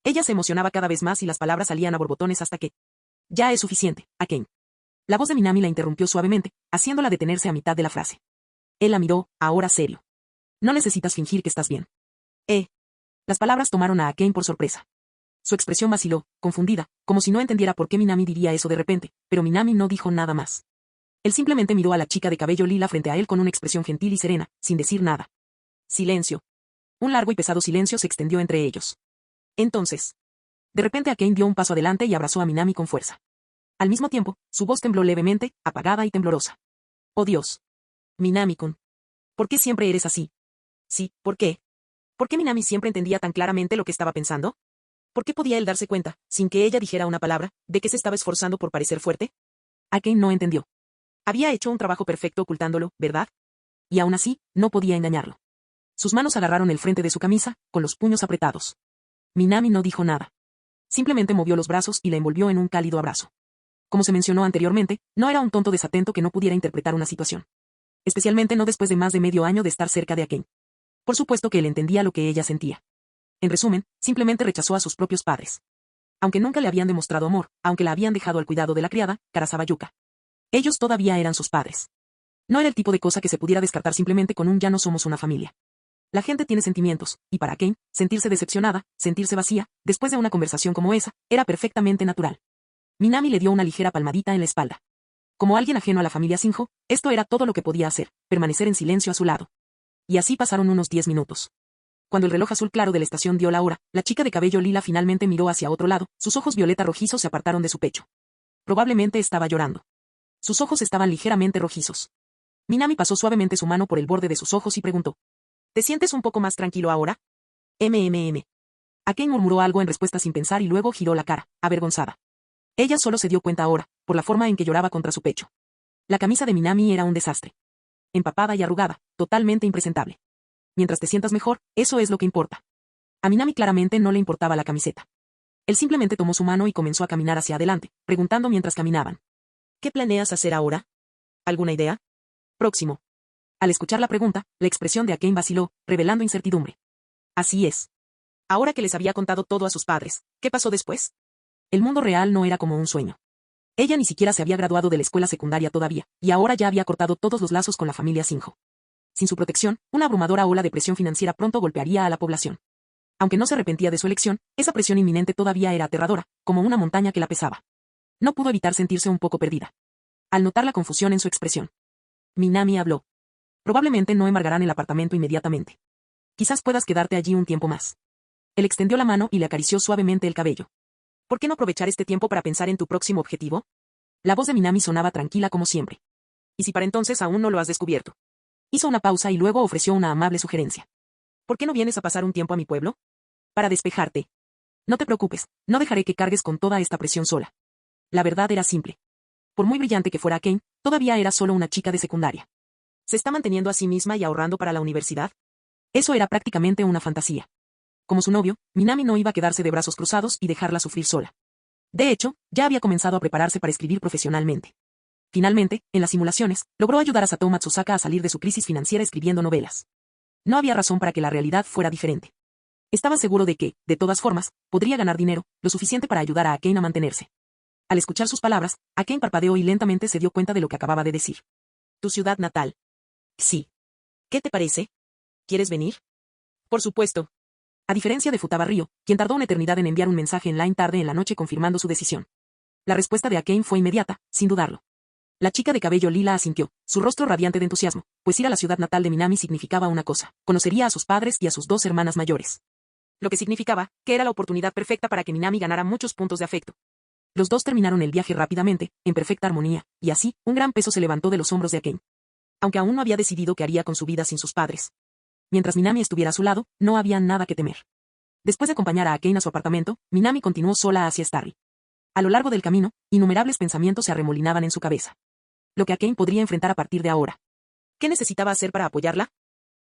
Speaker 2: Ella se emocionaba cada vez más y las palabras salían a borbotones hasta que. Ya es suficiente, Akane. La voz de Minami la interrumpió suavemente, haciéndola detenerse a mitad de la frase. Él la miró, ahora serio. No necesitas fingir que estás bien. Las palabras tomaron a Akane por sorpresa. Su expresión vaciló, confundida, como si no entendiera por qué Minami diría eso de repente, pero Minami no dijo nada más. Él simplemente miró a la chica de cabello lila frente a él con una expresión gentil y serena, sin decir nada. Silencio. Un largo y pesado silencio se extendió entre ellos. Entonces. De repente Akane dio un paso adelante y abrazó a Minami con fuerza. Al mismo tiempo, su voz tembló levemente, apagada y temblorosa. Oh Dios. Minami-kun. ¿Por qué siempre eres así? Sí, ¿por qué? ¿Por qué Minami siempre entendía tan claramente lo que estaba pensando? ¿Por qué podía él darse cuenta, sin que ella dijera una palabra, de que se estaba esforzando por parecer fuerte? Akane no entendió. Había hecho un trabajo perfecto ocultándolo, ¿verdad? Y aún así, no podía engañarlo. Sus manos agarraron el frente de su camisa, con los puños apretados. Minami no dijo nada. Simplemente movió los brazos y la envolvió en un cálido abrazo. Como se mencionó anteriormente, no era un tonto desatento que no pudiera interpretar una situación. Especialmente no después de más de medio año de estar cerca de Akane. Por supuesto que él entendía lo que ella sentía. En resumen, simplemente rechazó a sus propios padres. Aunque nunca le habían demostrado amor, aunque la habían dejado al cuidado de la criada, Karasawa Yuka. Ellos todavía eran sus padres. No era el tipo de cosa que se pudiera descartar simplemente con un ya no somos una familia. La gente tiene sentimientos, y para Akane, sentirse decepcionada, sentirse vacía, después de una conversación como esa, era perfectamente natural. Minami le dio una ligera palmadita en la espalda. Como alguien ajeno a la familia Shinjo, esto era todo lo que podía hacer, permanecer en silencio a su lado. Y así pasaron unos 10 minutos. Cuando el reloj azul claro de la estación dio la hora, la chica de cabello lila finalmente miró hacia otro lado, sus ojos violeta rojizos se apartaron de su pecho. Probablemente estaba llorando. Sus ojos estaban ligeramente rojizos. Minami pasó suavemente su mano por el borde de sus ojos y preguntó. ¿Te sientes un poco más tranquilo ahora? Akane murmuró algo en respuesta sin pensar y luego giró la cara, avergonzada. Ella solo se dio cuenta ahora, por la forma en que lloraba contra su pecho. La camisa de Minami era un desastre. Empapada y arrugada, totalmente impresentable. Mientras te sientas mejor, eso es lo que importa. A Minami claramente no le importaba la camiseta. Él simplemente tomó su mano y comenzó a caminar hacia adelante, preguntando mientras caminaban. ¿Qué planeas hacer ahora? ¿Alguna idea? Próximo. Al escuchar la pregunta, la expresión de Akane vaciló, revelando incertidumbre. Así es. Ahora que les había contado todo a sus padres, ¿qué pasó después? El mundo real no era como un sueño. Ella ni siquiera se había graduado de la escuela secundaria todavía, y ahora ya había cortado todos los lazos con la familia Sinjo. Sin su protección, una abrumadora ola de presión financiera pronto golpearía a la población. Aunque no se arrepentía de su elección, esa presión inminente todavía era aterradora, como una montaña que la pesaba. No pudo evitar sentirse un poco perdida. Al notar la confusión en su expresión, Minami habló. Probablemente no embargarán el apartamento inmediatamente. Quizás puedas quedarte allí un tiempo más. Él extendió la mano y le acarició suavemente el cabello. ¿Por qué no aprovechar este tiempo para pensar en tu próximo objetivo? La voz de Minami sonaba tranquila como siempre. ¿Y si para entonces aún no lo has descubierto? Hizo una pausa y luego ofreció una amable sugerencia. ¿Por qué no vienes a pasar un tiempo a mi pueblo? Para despejarte. No te preocupes, no dejaré que cargues con toda esta presión sola. La verdad era simple. Por muy brillante que fuera Akane, todavía era solo una chica de secundaria. ¿Se está manteniendo a sí misma y ahorrando para la universidad? Eso era prácticamente una fantasía. Como su novio, Minami no iba a quedarse de brazos cruzados y dejarla sufrir sola. De hecho, ya había comenzado a prepararse para escribir profesionalmente. Finalmente, en las simulaciones, logró ayudar a Satou Matsusaka a salir de su crisis financiera escribiendo novelas. No había razón para que la realidad fuera diferente. Estaba seguro de que, de todas formas, podría ganar dinero, lo suficiente para ayudar a Akane a mantenerse. Al escuchar sus palabras, Akane parpadeó y lentamente se dio cuenta de lo que acababa de decir. ¿Tu ciudad natal? Sí. ¿Qué te parece? ¿Quieres venir? Por supuesto. A diferencia de Futaba Ryo, quien tardó una eternidad en enviar un mensaje en Line tarde en la noche confirmando su decisión. La respuesta de Akane fue inmediata, sin dudarlo. La chica de cabello lila asintió, su rostro radiante de entusiasmo, pues ir a la ciudad natal de Minami significaba una cosa: conocería a sus padres y a sus 2 hermanas mayores. Lo que significaba que era la oportunidad perfecta para que Minami ganara muchos puntos de afecto. Los dos terminaron el viaje rápidamente, en perfecta armonía, y así, un gran peso se levantó de los hombros de Akane. Aunque aún no había decidido qué haría con su vida sin sus padres. Mientras Minami estuviera a su lado, no había nada que temer. Después de acompañar a Akane a su apartamento, Minami continuó sola hacia Starry. A lo largo del camino, innumerables pensamientos se arremolinaban en su cabeza. Lo que Akane podría enfrentar a partir de ahora. ¿Qué necesitaba hacer para apoyarla?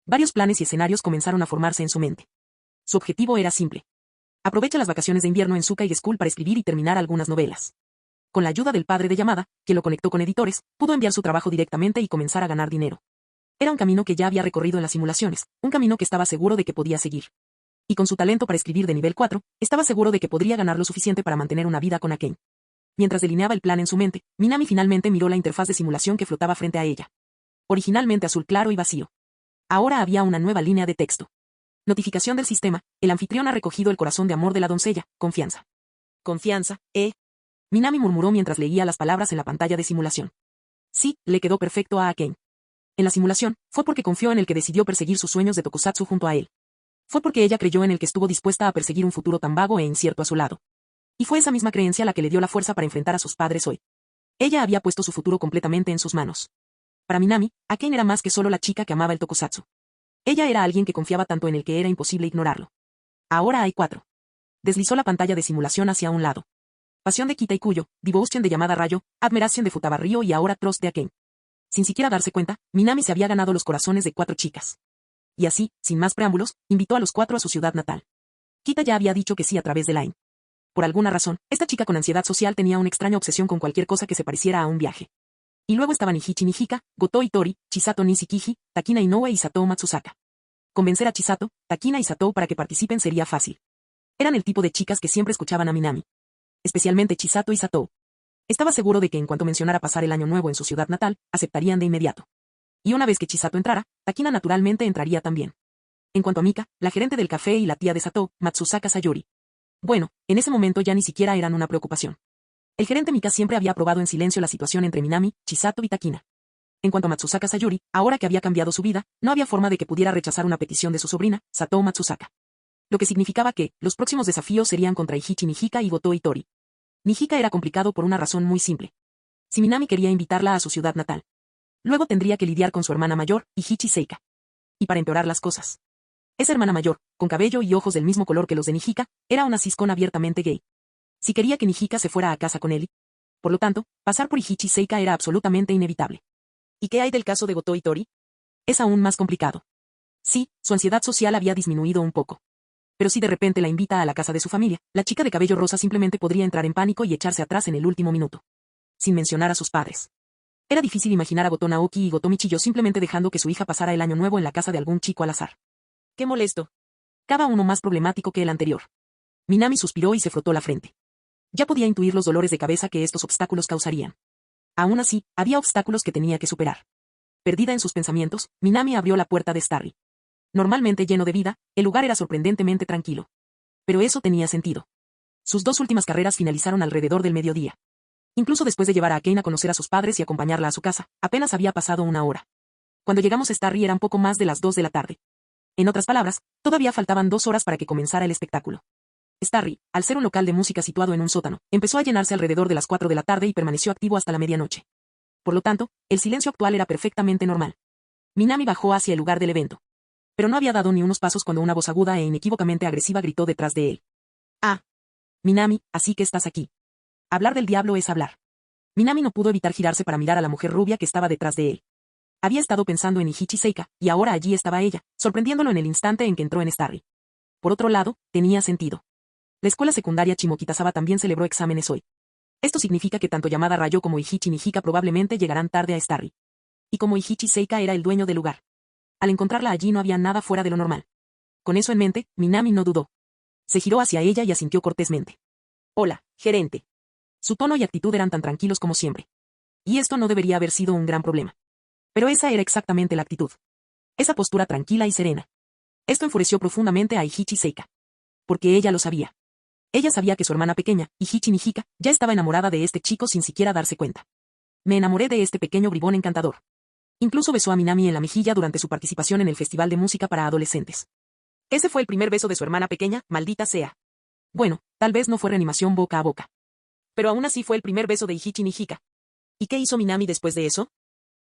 Speaker 2: Varios planes y escenarios comenzaron a formarse en su mente. Su objetivo era simple. Aprovecha las vacaciones de invierno en Suka y School para escribir y terminar algunas novelas. Con la ayuda del padre de Yamada, que lo conectó con editores, pudo enviar su trabajo directamente y comenzar a ganar dinero. Era un camino que ya había recorrido en las simulaciones, un camino que estaba seguro de que podía seguir. Y con su talento para escribir de nivel 4, estaba seguro de que podría ganar lo suficiente para mantener una vida con Akane. Mientras delineaba el plan en su mente, Minami finalmente miró la interfaz de simulación que flotaba frente a ella. Originalmente azul claro y vacío. Ahora había una nueva línea de texto. Notificación del sistema: el anfitrión ha recogido el corazón de amor de la doncella, confianza. Confianza, Minami murmuró mientras leía las palabras en la pantalla de simulación. Sí, le quedó perfecto a Akane. En la simulación, fue porque confió en el que decidió perseguir sus sueños de tokusatsu junto a él. Fue porque ella creyó en el que estuvo dispuesta a perseguir un futuro tan vago e incierto a su lado. Y fue esa misma creencia la que le dio la fuerza para enfrentar a sus padres hoy. Ella había puesto su futuro completamente en sus manos. Para Minami, Akane era más que solo la chica que amaba el tokusatsu. Ella era alguien que confiaba tanto en el que era imposible ignorarlo. Ahora hay 4. Deslizó la pantalla de simulación hacia un lado. Pasión de Kita y Kuyo, Devotion de Yamada Rayo, Admiración de Futaba Ryo y ahora Trust de Akane. Sin siquiera darse cuenta, Minami se había ganado los corazones de 4 chicas. Y así, sin más preámbulos, invitó a los 4 a su ciudad natal. Kita ya había dicho que sí a través de Line. Por alguna razón, esta chica con ansiedad social tenía una extraña obsesión con cualquier cosa que se pareciera a un viaje. Y luego estaban Nihichi Nihika, Goto Itori, Chisato Nishikiji, Takina Inoue y Satou Matsusaka. Convencer a Chisato, Takina y Satou para que participen sería fácil. Eran el tipo de chicas que siempre escuchaban a Minami. Especialmente Chisato y Satou. Estaba seguro de que en cuanto mencionara pasar el año nuevo en su ciudad natal, aceptarían de inmediato. Y una vez que Chisato entrara, Takina naturalmente entraría también. En cuanto a Mika, la gerente del café y la tía de Satou, Matsusaka Sayuri. Bueno, en ese momento ya ni siquiera eran una preocupación. El gerente Mika siempre había aprobado en silencio la situación entre Minami, Chisato y Takina. En cuanto a Matsusaka Sayuri, ahora que había cambiado su vida, no había forma de que pudiera rechazar una petición de su sobrina, Satou Matsusaka. Lo que significaba que, los próximos desafíos serían contra Ihichi Nihika y Goto Itori. Nihika era complicado por una razón muy simple. Si Minami quería invitarla a su ciudad natal, luego tendría que lidiar con su hermana mayor, Ihichi Seika. Y para empeorar las cosas, esa hermana mayor, con cabello y ojos del mismo color que los de Nihika, era una ciscón abiertamente gay. Si quería que Nihika se fuera a casa con él, por lo tanto, pasar por Ihichi Seika era absolutamente inevitable. ¿Y qué hay del caso de Goto Itori? Es aún más complicado. Sí, su ansiedad social había disminuido un poco. Pero si de repente la invita a la casa de su familia, la chica de cabello rosa simplemente podría entrar en pánico y echarse atrás en el último minuto. Sin mencionar a sus padres. Era difícil imaginar a Goto Naoki y Goto Michiyo simplemente dejando que su hija pasara el año nuevo en la casa de algún chico al azar. ¡Qué molesto! Cada uno más problemático que el anterior. Minami suspiró y se frotó la frente. Ya podía intuir los dolores de cabeza que estos obstáculos causarían. Aún así, había obstáculos que tenía que superar. Perdida en sus pensamientos, Minami abrió la puerta de Starry. Normalmente lleno de vida, el lugar era sorprendentemente tranquilo. Pero eso tenía sentido. Sus dos últimas carreras finalizaron alrededor del mediodía. Incluso después de llevar a Kane a conocer a sus padres y acompañarla a su casa, apenas había pasado una hora. Cuando llegamos a Starry eran poco más de las 2 de la tarde. En otras palabras, todavía faltaban 2 horas para que comenzara el espectáculo. Starry, al ser un local de música situado en un sótano, empezó a llenarse alrededor de las 4 de la tarde y permaneció activo hasta la medianoche. Por lo tanto, el silencio actual era perfectamente normal. Minami bajó hacia el lugar del evento. Pero no había dado ni unos pasos cuando una voz aguda e inequívocamente agresiva gritó detrás de él. «Ah. Minami, así que estás aquí. Hablar del diablo es hablar». Minami no pudo evitar girarse para mirar a la mujer rubia que estaba detrás de él. Había estado pensando en Ihichi Seika, y ahora allí estaba ella, sorprendiéndolo en el instante en que entró en Starry. Por otro lado, tenía sentido. La escuela secundaria Chimokitazawa también celebró exámenes hoy. Esto significa que tanto Yamada Rayo como Ihichi Nijika probablemente llegarán tarde a Starry. Y como Ihichi Seika era el dueño del lugar. Al encontrarla allí no había nada fuera de lo normal. Con eso en mente, Minami no dudó. Se giró hacia ella y asintió cortésmente. «Hola, gerente». Su tono y actitud eran tan tranquilos como siempre. Y esto no debería haber sido un gran problema. Pero esa era exactamente la actitud. Esa postura tranquila y serena. Esto enfureció profundamente a Ihichi Seika. Porque ella lo sabía. Ella sabía que su hermana pequeña, Ihichi Nijika, ya estaba enamorada de este chico sin siquiera darse cuenta. Me enamoré de este pequeño bribón encantador. Incluso besó a Minami en la mejilla durante su participación en el Festival de Música para Adolescentes. Ese fue el primer beso de su hermana pequeña, maldita sea. Bueno, tal vez no fue reanimación boca a boca. Pero aún así fue el primer beso de Ihichi Nijika. ¿Y qué hizo Minami después de eso?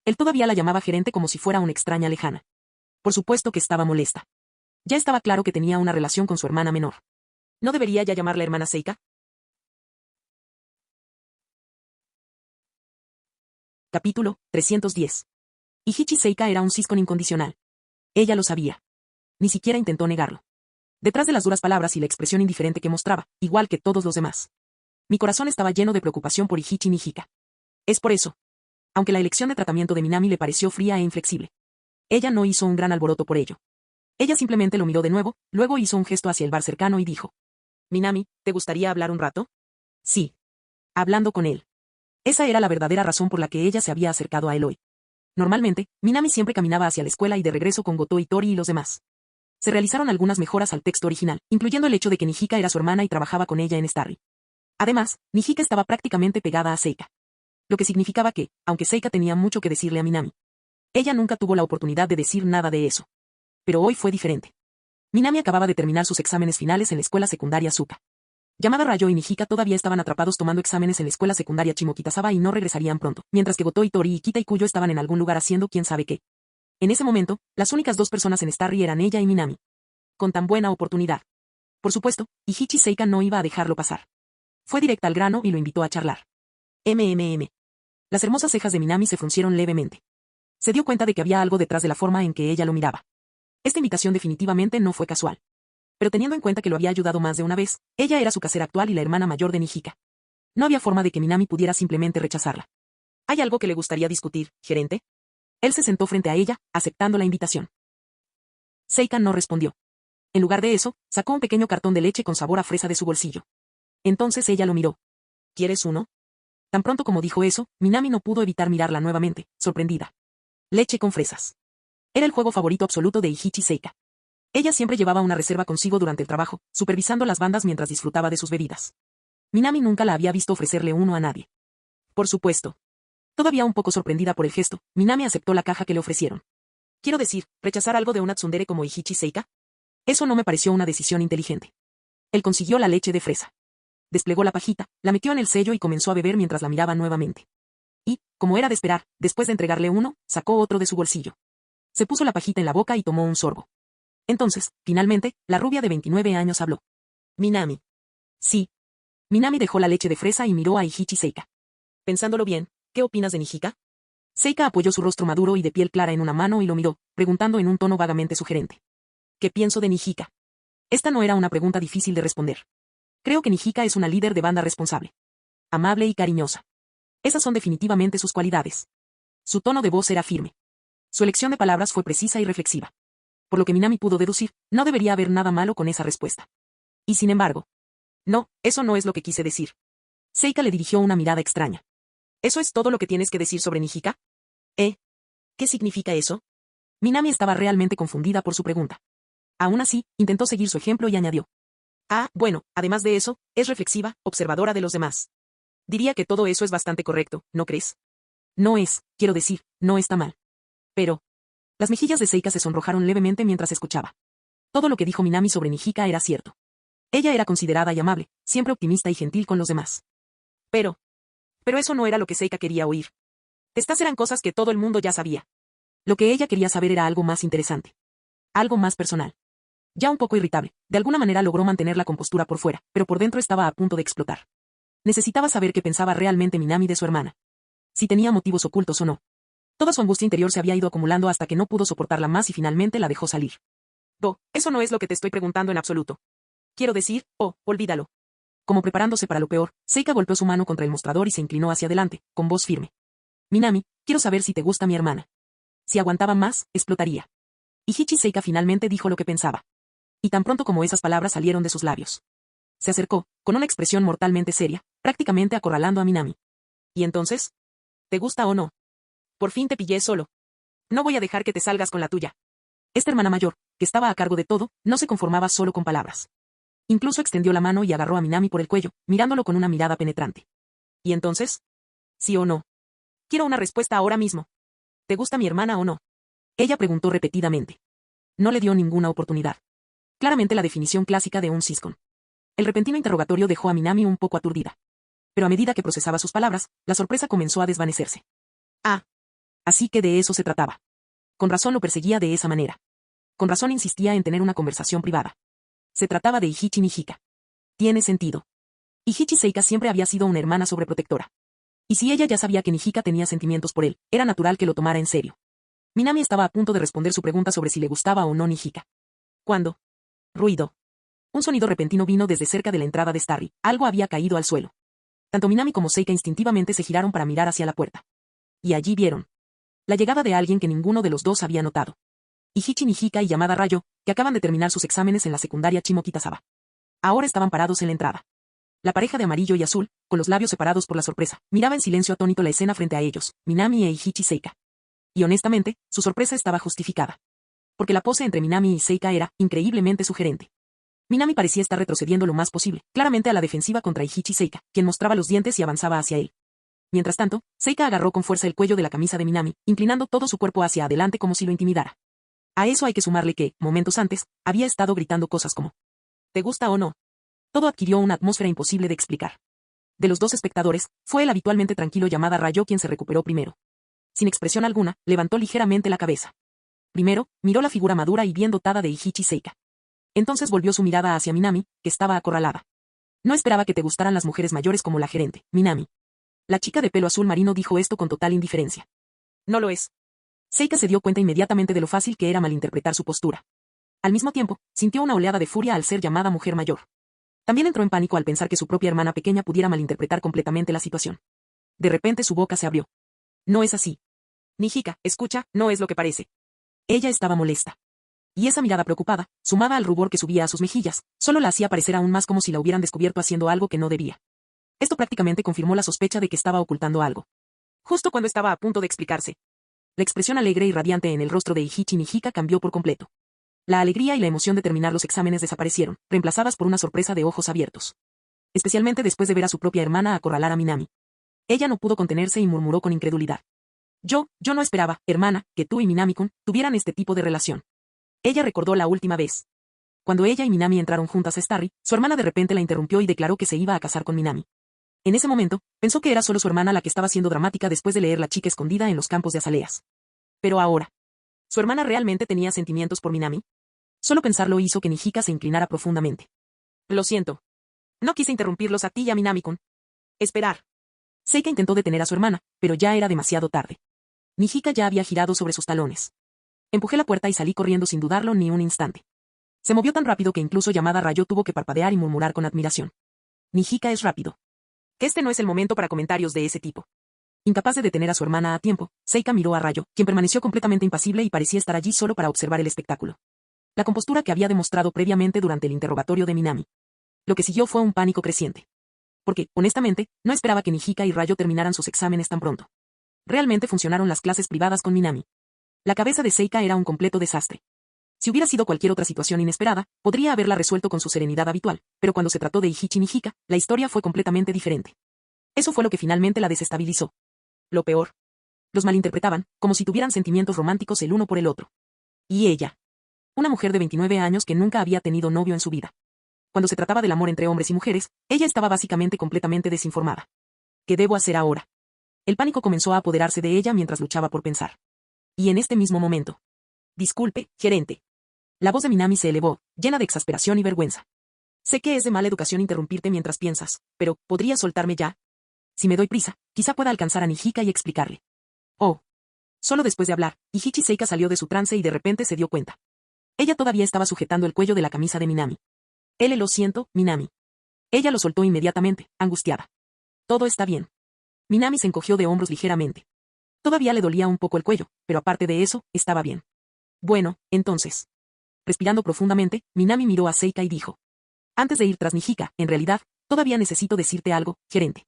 Speaker 2: Él todavía la llamaba gerente como si fuera una extraña lejana. Por supuesto que estaba molesta. Ya estaba claro que tenía una relación con su hermana menor. ¿No debería ya llamarla hermana Seika? Capítulo 310. Ihichi Seika era un siscon incondicional. Ella lo sabía. Ni siquiera intentó negarlo. Detrás de las duras palabras y la expresión indiferente que mostraba, igual que todos los demás. Mi corazón estaba lleno de preocupación por Ihichi Nijika. Es por eso. Aunque la elección de tratamiento de Minami le pareció fría e inflexible. Ella no hizo un gran alboroto por ello. Ella simplemente lo miró de nuevo, luego hizo un gesto hacia el bar cercano y dijo. Minami, ¿te gustaría hablar un rato? Sí. Hablando con él. Esa era la verdadera razón por la que ella se había acercado a él hoy. Normalmente, Minami siempre caminaba hacia la escuela y de regreso con Goto y Tori y los demás. Se realizaron algunas mejoras al texto original, incluyendo el hecho de que Nijika era su hermana y trabajaba con ella en Starry. Además, Nijika estaba prácticamente pegada a Seika. Lo que significaba que, aunque Seika tenía mucho que decirle a Minami, ella nunca tuvo la oportunidad de decir nada de eso. Pero hoy fue diferente. Minami acababa de terminar sus exámenes finales en la escuela secundaria Suka. Yamada Rayo y Nijika todavía estaban atrapados tomando exámenes en la escuela secundaria Chimokitazawa y no regresarían pronto, mientras que Goto y Tori y Kita y Kuyo estaban en algún lugar haciendo quién sabe qué. En ese momento, las únicas dos personas en Starry eran ella y Minami. Con tan buena oportunidad. Por supuesto, Ihichi Seika no iba a dejarlo pasar. Fue directa al grano y lo invitó a charlar. Las hermosas cejas de Minami se fruncieron levemente. Se dio cuenta de que había algo detrás de la forma en que ella lo miraba. Esta invitación definitivamente no fue casual. Pero teniendo en cuenta que lo había ayudado más de una vez, ella era su casera actual y la hermana mayor de Nijika. No había forma de que Minami pudiera simplemente rechazarla. ¿Hay algo que le gustaría discutir, gerente? Él se sentó frente a ella, aceptando la invitación. Seika no respondió. En lugar de eso, sacó un pequeño cartón de leche con sabor a fresa de su bolsillo. Entonces ella lo miró. ¿Quieres uno? Tan pronto como dijo eso, Minami no pudo evitar mirarla nuevamente, sorprendida. Leche con fresas. Era el juego favorito absoluto de Ihichi Seika. Ella siempre llevaba una reserva consigo durante el trabajo, supervisando las bandas mientras disfrutaba de sus bebidas. Minami nunca la había visto ofrecerle uno a nadie. Por supuesto. Todavía un poco sorprendida por el gesto, Minami aceptó la caja que le ofrecieron. Quiero decir, rechazar algo de una tsundere como Ihichi Seika. Eso no me pareció una decisión inteligente. Él consiguió la leche de fresa. Desplegó la pajita, la metió en el sello y comenzó a beber mientras la miraba nuevamente. Y, como era de esperar, después de entregarle uno, sacó otro de su bolsillo. Se puso la pajita en la boca y tomó un sorbo. Entonces, finalmente, la rubia de 29 años habló. Minami. Sí. Minami dejó la leche de fresa y miró a Ihichi Seika. Pensándolo bien, ¿qué opinas de Nijika? Seika apoyó su rostro maduro y de piel clara en una mano y lo miró, preguntando en un tono vagamente sugerente. ¿Qué pienso de Nijika? Esta no era una pregunta difícil de responder. Creo que Nijika es una líder de banda responsable. Amable y cariñosa. Esas son definitivamente sus cualidades. Su tono de voz era firme. Su elección de palabras fue precisa y reflexiva. Por lo que Minami pudo deducir, no debería haber nada malo con esa respuesta. Y sin embargo. No, eso no es lo que quise decir. Seika le dirigió una mirada extraña. ¿Eso es todo lo que tienes que decir sobre Nijika? ¿Qué significa eso? Minami estaba realmente confundida por su pregunta. Aún así, intentó seguir su ejemplo y añadió. Bueno, además de eso, es reflexiva, observadora de los demás. Diría que todo eso es bastante correcto, ¿no crees? No es, quiero decir, no está mal. Pero. Las mejillas de Seika se sonrojaron levemente mientras escuchaba. Todo lo que dijo Minami sobre Nijika era cierto. Ella era considerada y amable, siempre optimista y gentil con los demás. Pero eso no era lo que Seika quería oír. Estas eran cosas que todo el mundo ya sabía. Lo que ella quería saber era algo más interesante. Algo más personal. Ya un poco irritable, de alguna manera logró mantener la compostura por fuera, pero por dentro estaba a punto de explotar. Necesitaba saber qué pensaba realmente Minami de su hermana. Si tenía motivos ocultos o no. Toda su angustia interior se había ido acumulando hasta que no pudo soportarla más y finalmente la dejó salir. Eso no es lo que te estoy preguntando en absoluto. Quiero decir, olvídalo. Como preparándose para lo peor, Seika golpeó su mano contra el mostrador y se inclinó hacia adelante, con voz firme. Minami, quiero saber si te gusta mi hermana. Si aguantaba más, explotaría. Y Hichi Seika finalmente dijo lo que pensaba. Y tan pronto como esas palabras salieron de sus labios. Se acercó, con una expresión mortalmente seria, prácticamente acorralando a Minami. ¿Y entonces? ¿Te gusta o no? Por fin te pillé solo. No voy a dejar que te salgas con la tuya. Esta hermana mayor, que estaba a cargo de todo, no se conformaba solo con palabras. Incluso extendió la mano y agarró a Minami por el cuello, mirándolo con una mirada penetrante. ¿Y entonces? ¿Sí o no? Quiero una respuesta ahora mismo. ¿Te gusta mi hermana o no? Ella preguntó repetidamente. No le dio ninguna oportunidad. Claramente la definición clásica de un siscon. El repentino interrogatorio dejó a Minami un poco aturdida. Pero a medida que procesaba sus palabras, la sorpresa comenzó a desvanecerse. Así que de eso se trataba. Con razón lo perseguía de esa manera. Con razón insistía en tener una conversación privada. Se trataba de Ihichi Nijika. Tiene sentido. Ihichi Seika siempre había sido una hermana sobreprotectora. Y si ella ya sabía que Nijika tenía sentimientos por él, era natural que lo tomara en serio. Minami estaba a punto de responder su pregunta sobre si le gustaba o no Nijika. ¿Cuándo? Ruido. Un sonido repentino vino desde cerca de la entrada de Starry. Algo había caído al suelo. Tanto Minami como Seika instintivamente se giraron para mirar hacia la puerta. Y allí vieron la llegada de alguien que ninguno de los dos había notado. Ihichi Nijika y Yamada Rayo, que acaban de terminar sus exámenes en la secundaria Chimokitazawa. Ahora estaban parados en la entrada. La pareja de amarillo y azul, con los labios separados por la sorpresa, miraba en silencio atónito la escena frente a ellos, Minami e Ihichi Seika. Y honestamente, su sorpresa estaba justificada. Porque la pose entre Minami y Seika era, increíblemente sugerente. Minami parecía estar retrocediendo lo más posible, claramente a la defensiva contra Ihichi Seika, quien mostraba los dientes y avanzaba hacia él. Mientras tanto, Seika agarró con fuerza el cuello de la camisa de Minami, inclinando todo su cuerpo hacia adelante como si lo intimidara. A eso hay que sumarle que, momentos antes, había estado gritando cosas como ¿te gusta o no? Todo adquirió una atmósfera imposible de explicar. De los dos espectadores, fue el habitualmente tranquilo Yamada Rayo quien se recuperó primero. Sin expresión alguna, levantó ligeramente la cabeza. Primero, miró la figura madura y bien dotada de Ihichi Seika. Entonces volvió su mirada hacia Minami, que estaba acorralada. No esperaba que te gustaran las mujeres mayores como la gerente, Minami. La chica de pelo azul marino dijo esto con total indiferencia. No lo es. Seika se dio cuenta inmediatamente de lo fácil que era malinterpretar su postura. Al mismo tiempo, sintió una oleada de furia al ser llamada mujer mayor. También entró en pánico al pensar que su propia hermana pequeña pudiera malinterpretar completamente la situación. De repente su boca se abrió. No es así. Nijika, escucha, no es lo que parece. Ella estaba molesta. Y esa mirada preocupada, sumada al rubor que subía a sus mejillas, solo la hacía parecer aún más como si la hubieran descubierto haciendo algo que no debía. Esto prácticamente confirmó la sospecha de que estaba ocultando algo. Justo cuando estaba a punto de explicarse. La expresión alegre y radiante en el rostro de Ihichi Nijika cambió por completo. La alegría y la emoción de terminar los exámenes desaparecieron, reemplazadas por una sorpresa de ojos abiertos. Especialmente después de ver a su propia hermana acorralar a Minami. Ella no pudo contenerse y murmuró con incredulidad. Yo no esperaba, hermana, que tú y Minami-kun tuvieran este tipo de relación. Ella recordó la última vez. Cuando ella y Minami entraron juntas a Starry, su hermana de repente la interrumpió y declaró que se iba a casar con Minami. En ese momento, pensó que era solo su hermana la que estaba siendo dramática después de leer La chica escondida en los campos de azaleas. Pero ahora, ¿su hermana realmente tenía sentimientos por Minami? Solo pensarlo hizo que Nijika se inclinara profundamente. Lo siento. No quise interrumpirlos a ti y a Minami-kun. Esperar. Seika intentó detener a su hermana, pero ya era demasiado tarde. Nijika ya había girado sobre sus talones. Empujé la puerta y salí corriendo sin dudarlo ni un instante. Se movió tan rápido que incluso Yamada Rayo tuvo que parpadear y murmurar con admiración. Nihika es rápido. Que este no es el momento para comentarios de ese tipo. Incapaz de detener a su hermana a tiempo, Seika miró a Rayo, quien permaneció completamente impasible y parecía estar allí solo para observar el espectáculo. La compostura que había demostrado previamente durante el interrogatorio de Minami. Lo que siguió fue un pánico creciente. Porque, honestamente, no esperaba que Nihika y Rayo terminaran sus exámenes tan pronto. Realmente funcionaron las clases privadas con Minami. La cabeza de Seika era un completo desastre. Si hubiera sido cualquier otra situación inesperada, podría haberla resuelto con su serenidad habitual, pero cuando se trató de Ihichi Nihika, la historia fue completamente diferente. Eso fue lo que finalmente la desestabilizó. Lo peor. Los malinterpretaban, como si tuvieran sentimientos románticos el uno por el otro. Y ella. Una mujer de 29 años que nunca había tenido novio en su vida. Cuando se trataba del amor entre hombres y mujeres, ella estaba básicamente completamente desinformada. ¿Qué debo hacer ahora? El pánico comenzó a apoderarse de ella mientras luchaba por pensar. Y en este mismo momento. Disculpe, gerente. La voz de Minami se elevó, llena de exasperación y vergüenza. Sé que es de mala educación interrumpirte mientras piensas, pero ¿podrías soltarme ya? Si me doy prisa, quizá pueda alcanzar a Nihika y explicarle. Oh. Solo después de hablar, Ihichi Seika salió de su trance y de repente se dio cuenta. Ella todavía estaba sujetando el cuello de la camisa de Minami. Lo siento, Minami. Ella lo soltó inmediatamente, angustiada. Todo está bien. Minami se encogió de hombros ligeramente. Todavía le dolía un poco el cuello, pero aparte de eso, estaba bien. Bueno, entonces. Respirando profundamente, Minami miró a Seika y dijo. Antes de ir tras Nihika, en realidad, todavía necesito decirte algo, gerente.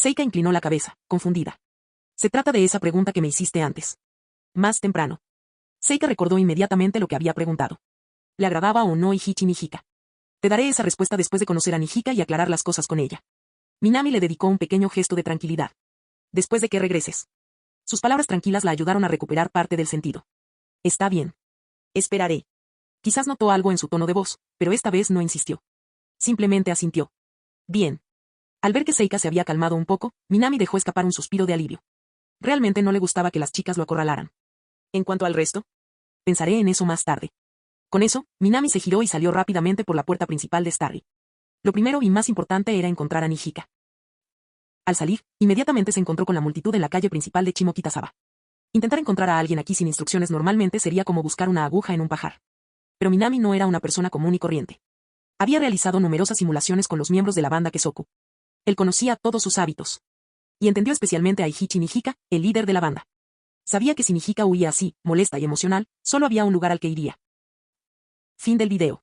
Speaker 2: Seika inclinó la cabeza, confundida. Se trata de esa pregunta que me hiciste antes. Más temprano. Seika recordó inmediatamente lo que había preguntado. ¿Le agradaba o no Ihichi Nihika? Te daré esa respuesta después de conocer a Nihika y aclarar las cosas con ella. Minami le dedicó un pequeño gesto de tranquilidad. Después de que regreses. Sus palabras tranquilas la ayudaron a recuperar parte del sentido. Está bien. Esperaré. Quizás notó algo en su tono de voz, pero esta vez no insistió. Simplemente asintió. Bien. Al ver que Seika se había calmado un poco, Minami dejó escapar un suspiro de alivio. Realmente no le gustaba que las chicas lo acorralaran. En cuanto al resto, pensaré en eso más tarde. Con eso, Minami se giró y salió rápidamente por la puerta principal de Starry. Lo primero y más importante era encontrar a Nihika. Al salir, inmediatamente se encontró con la multitud en la calle principal de Chimokitazawa. Intentar encontrar a alguien aquí sin instrucciones normalmente sería como buscar una aguja en un pajar. Pero Minami no era una persona común y corriente. Había realizado numerosas simulaciones con los miembros de la banda Kesoku. Él conocía todos sus hábitos. Y entendió especialmente a Ihichi Nihika, el líder de la banda. Sabía que si Nihika huía así, molesta y emocional, solo había un lugar al que iría. Fin del video.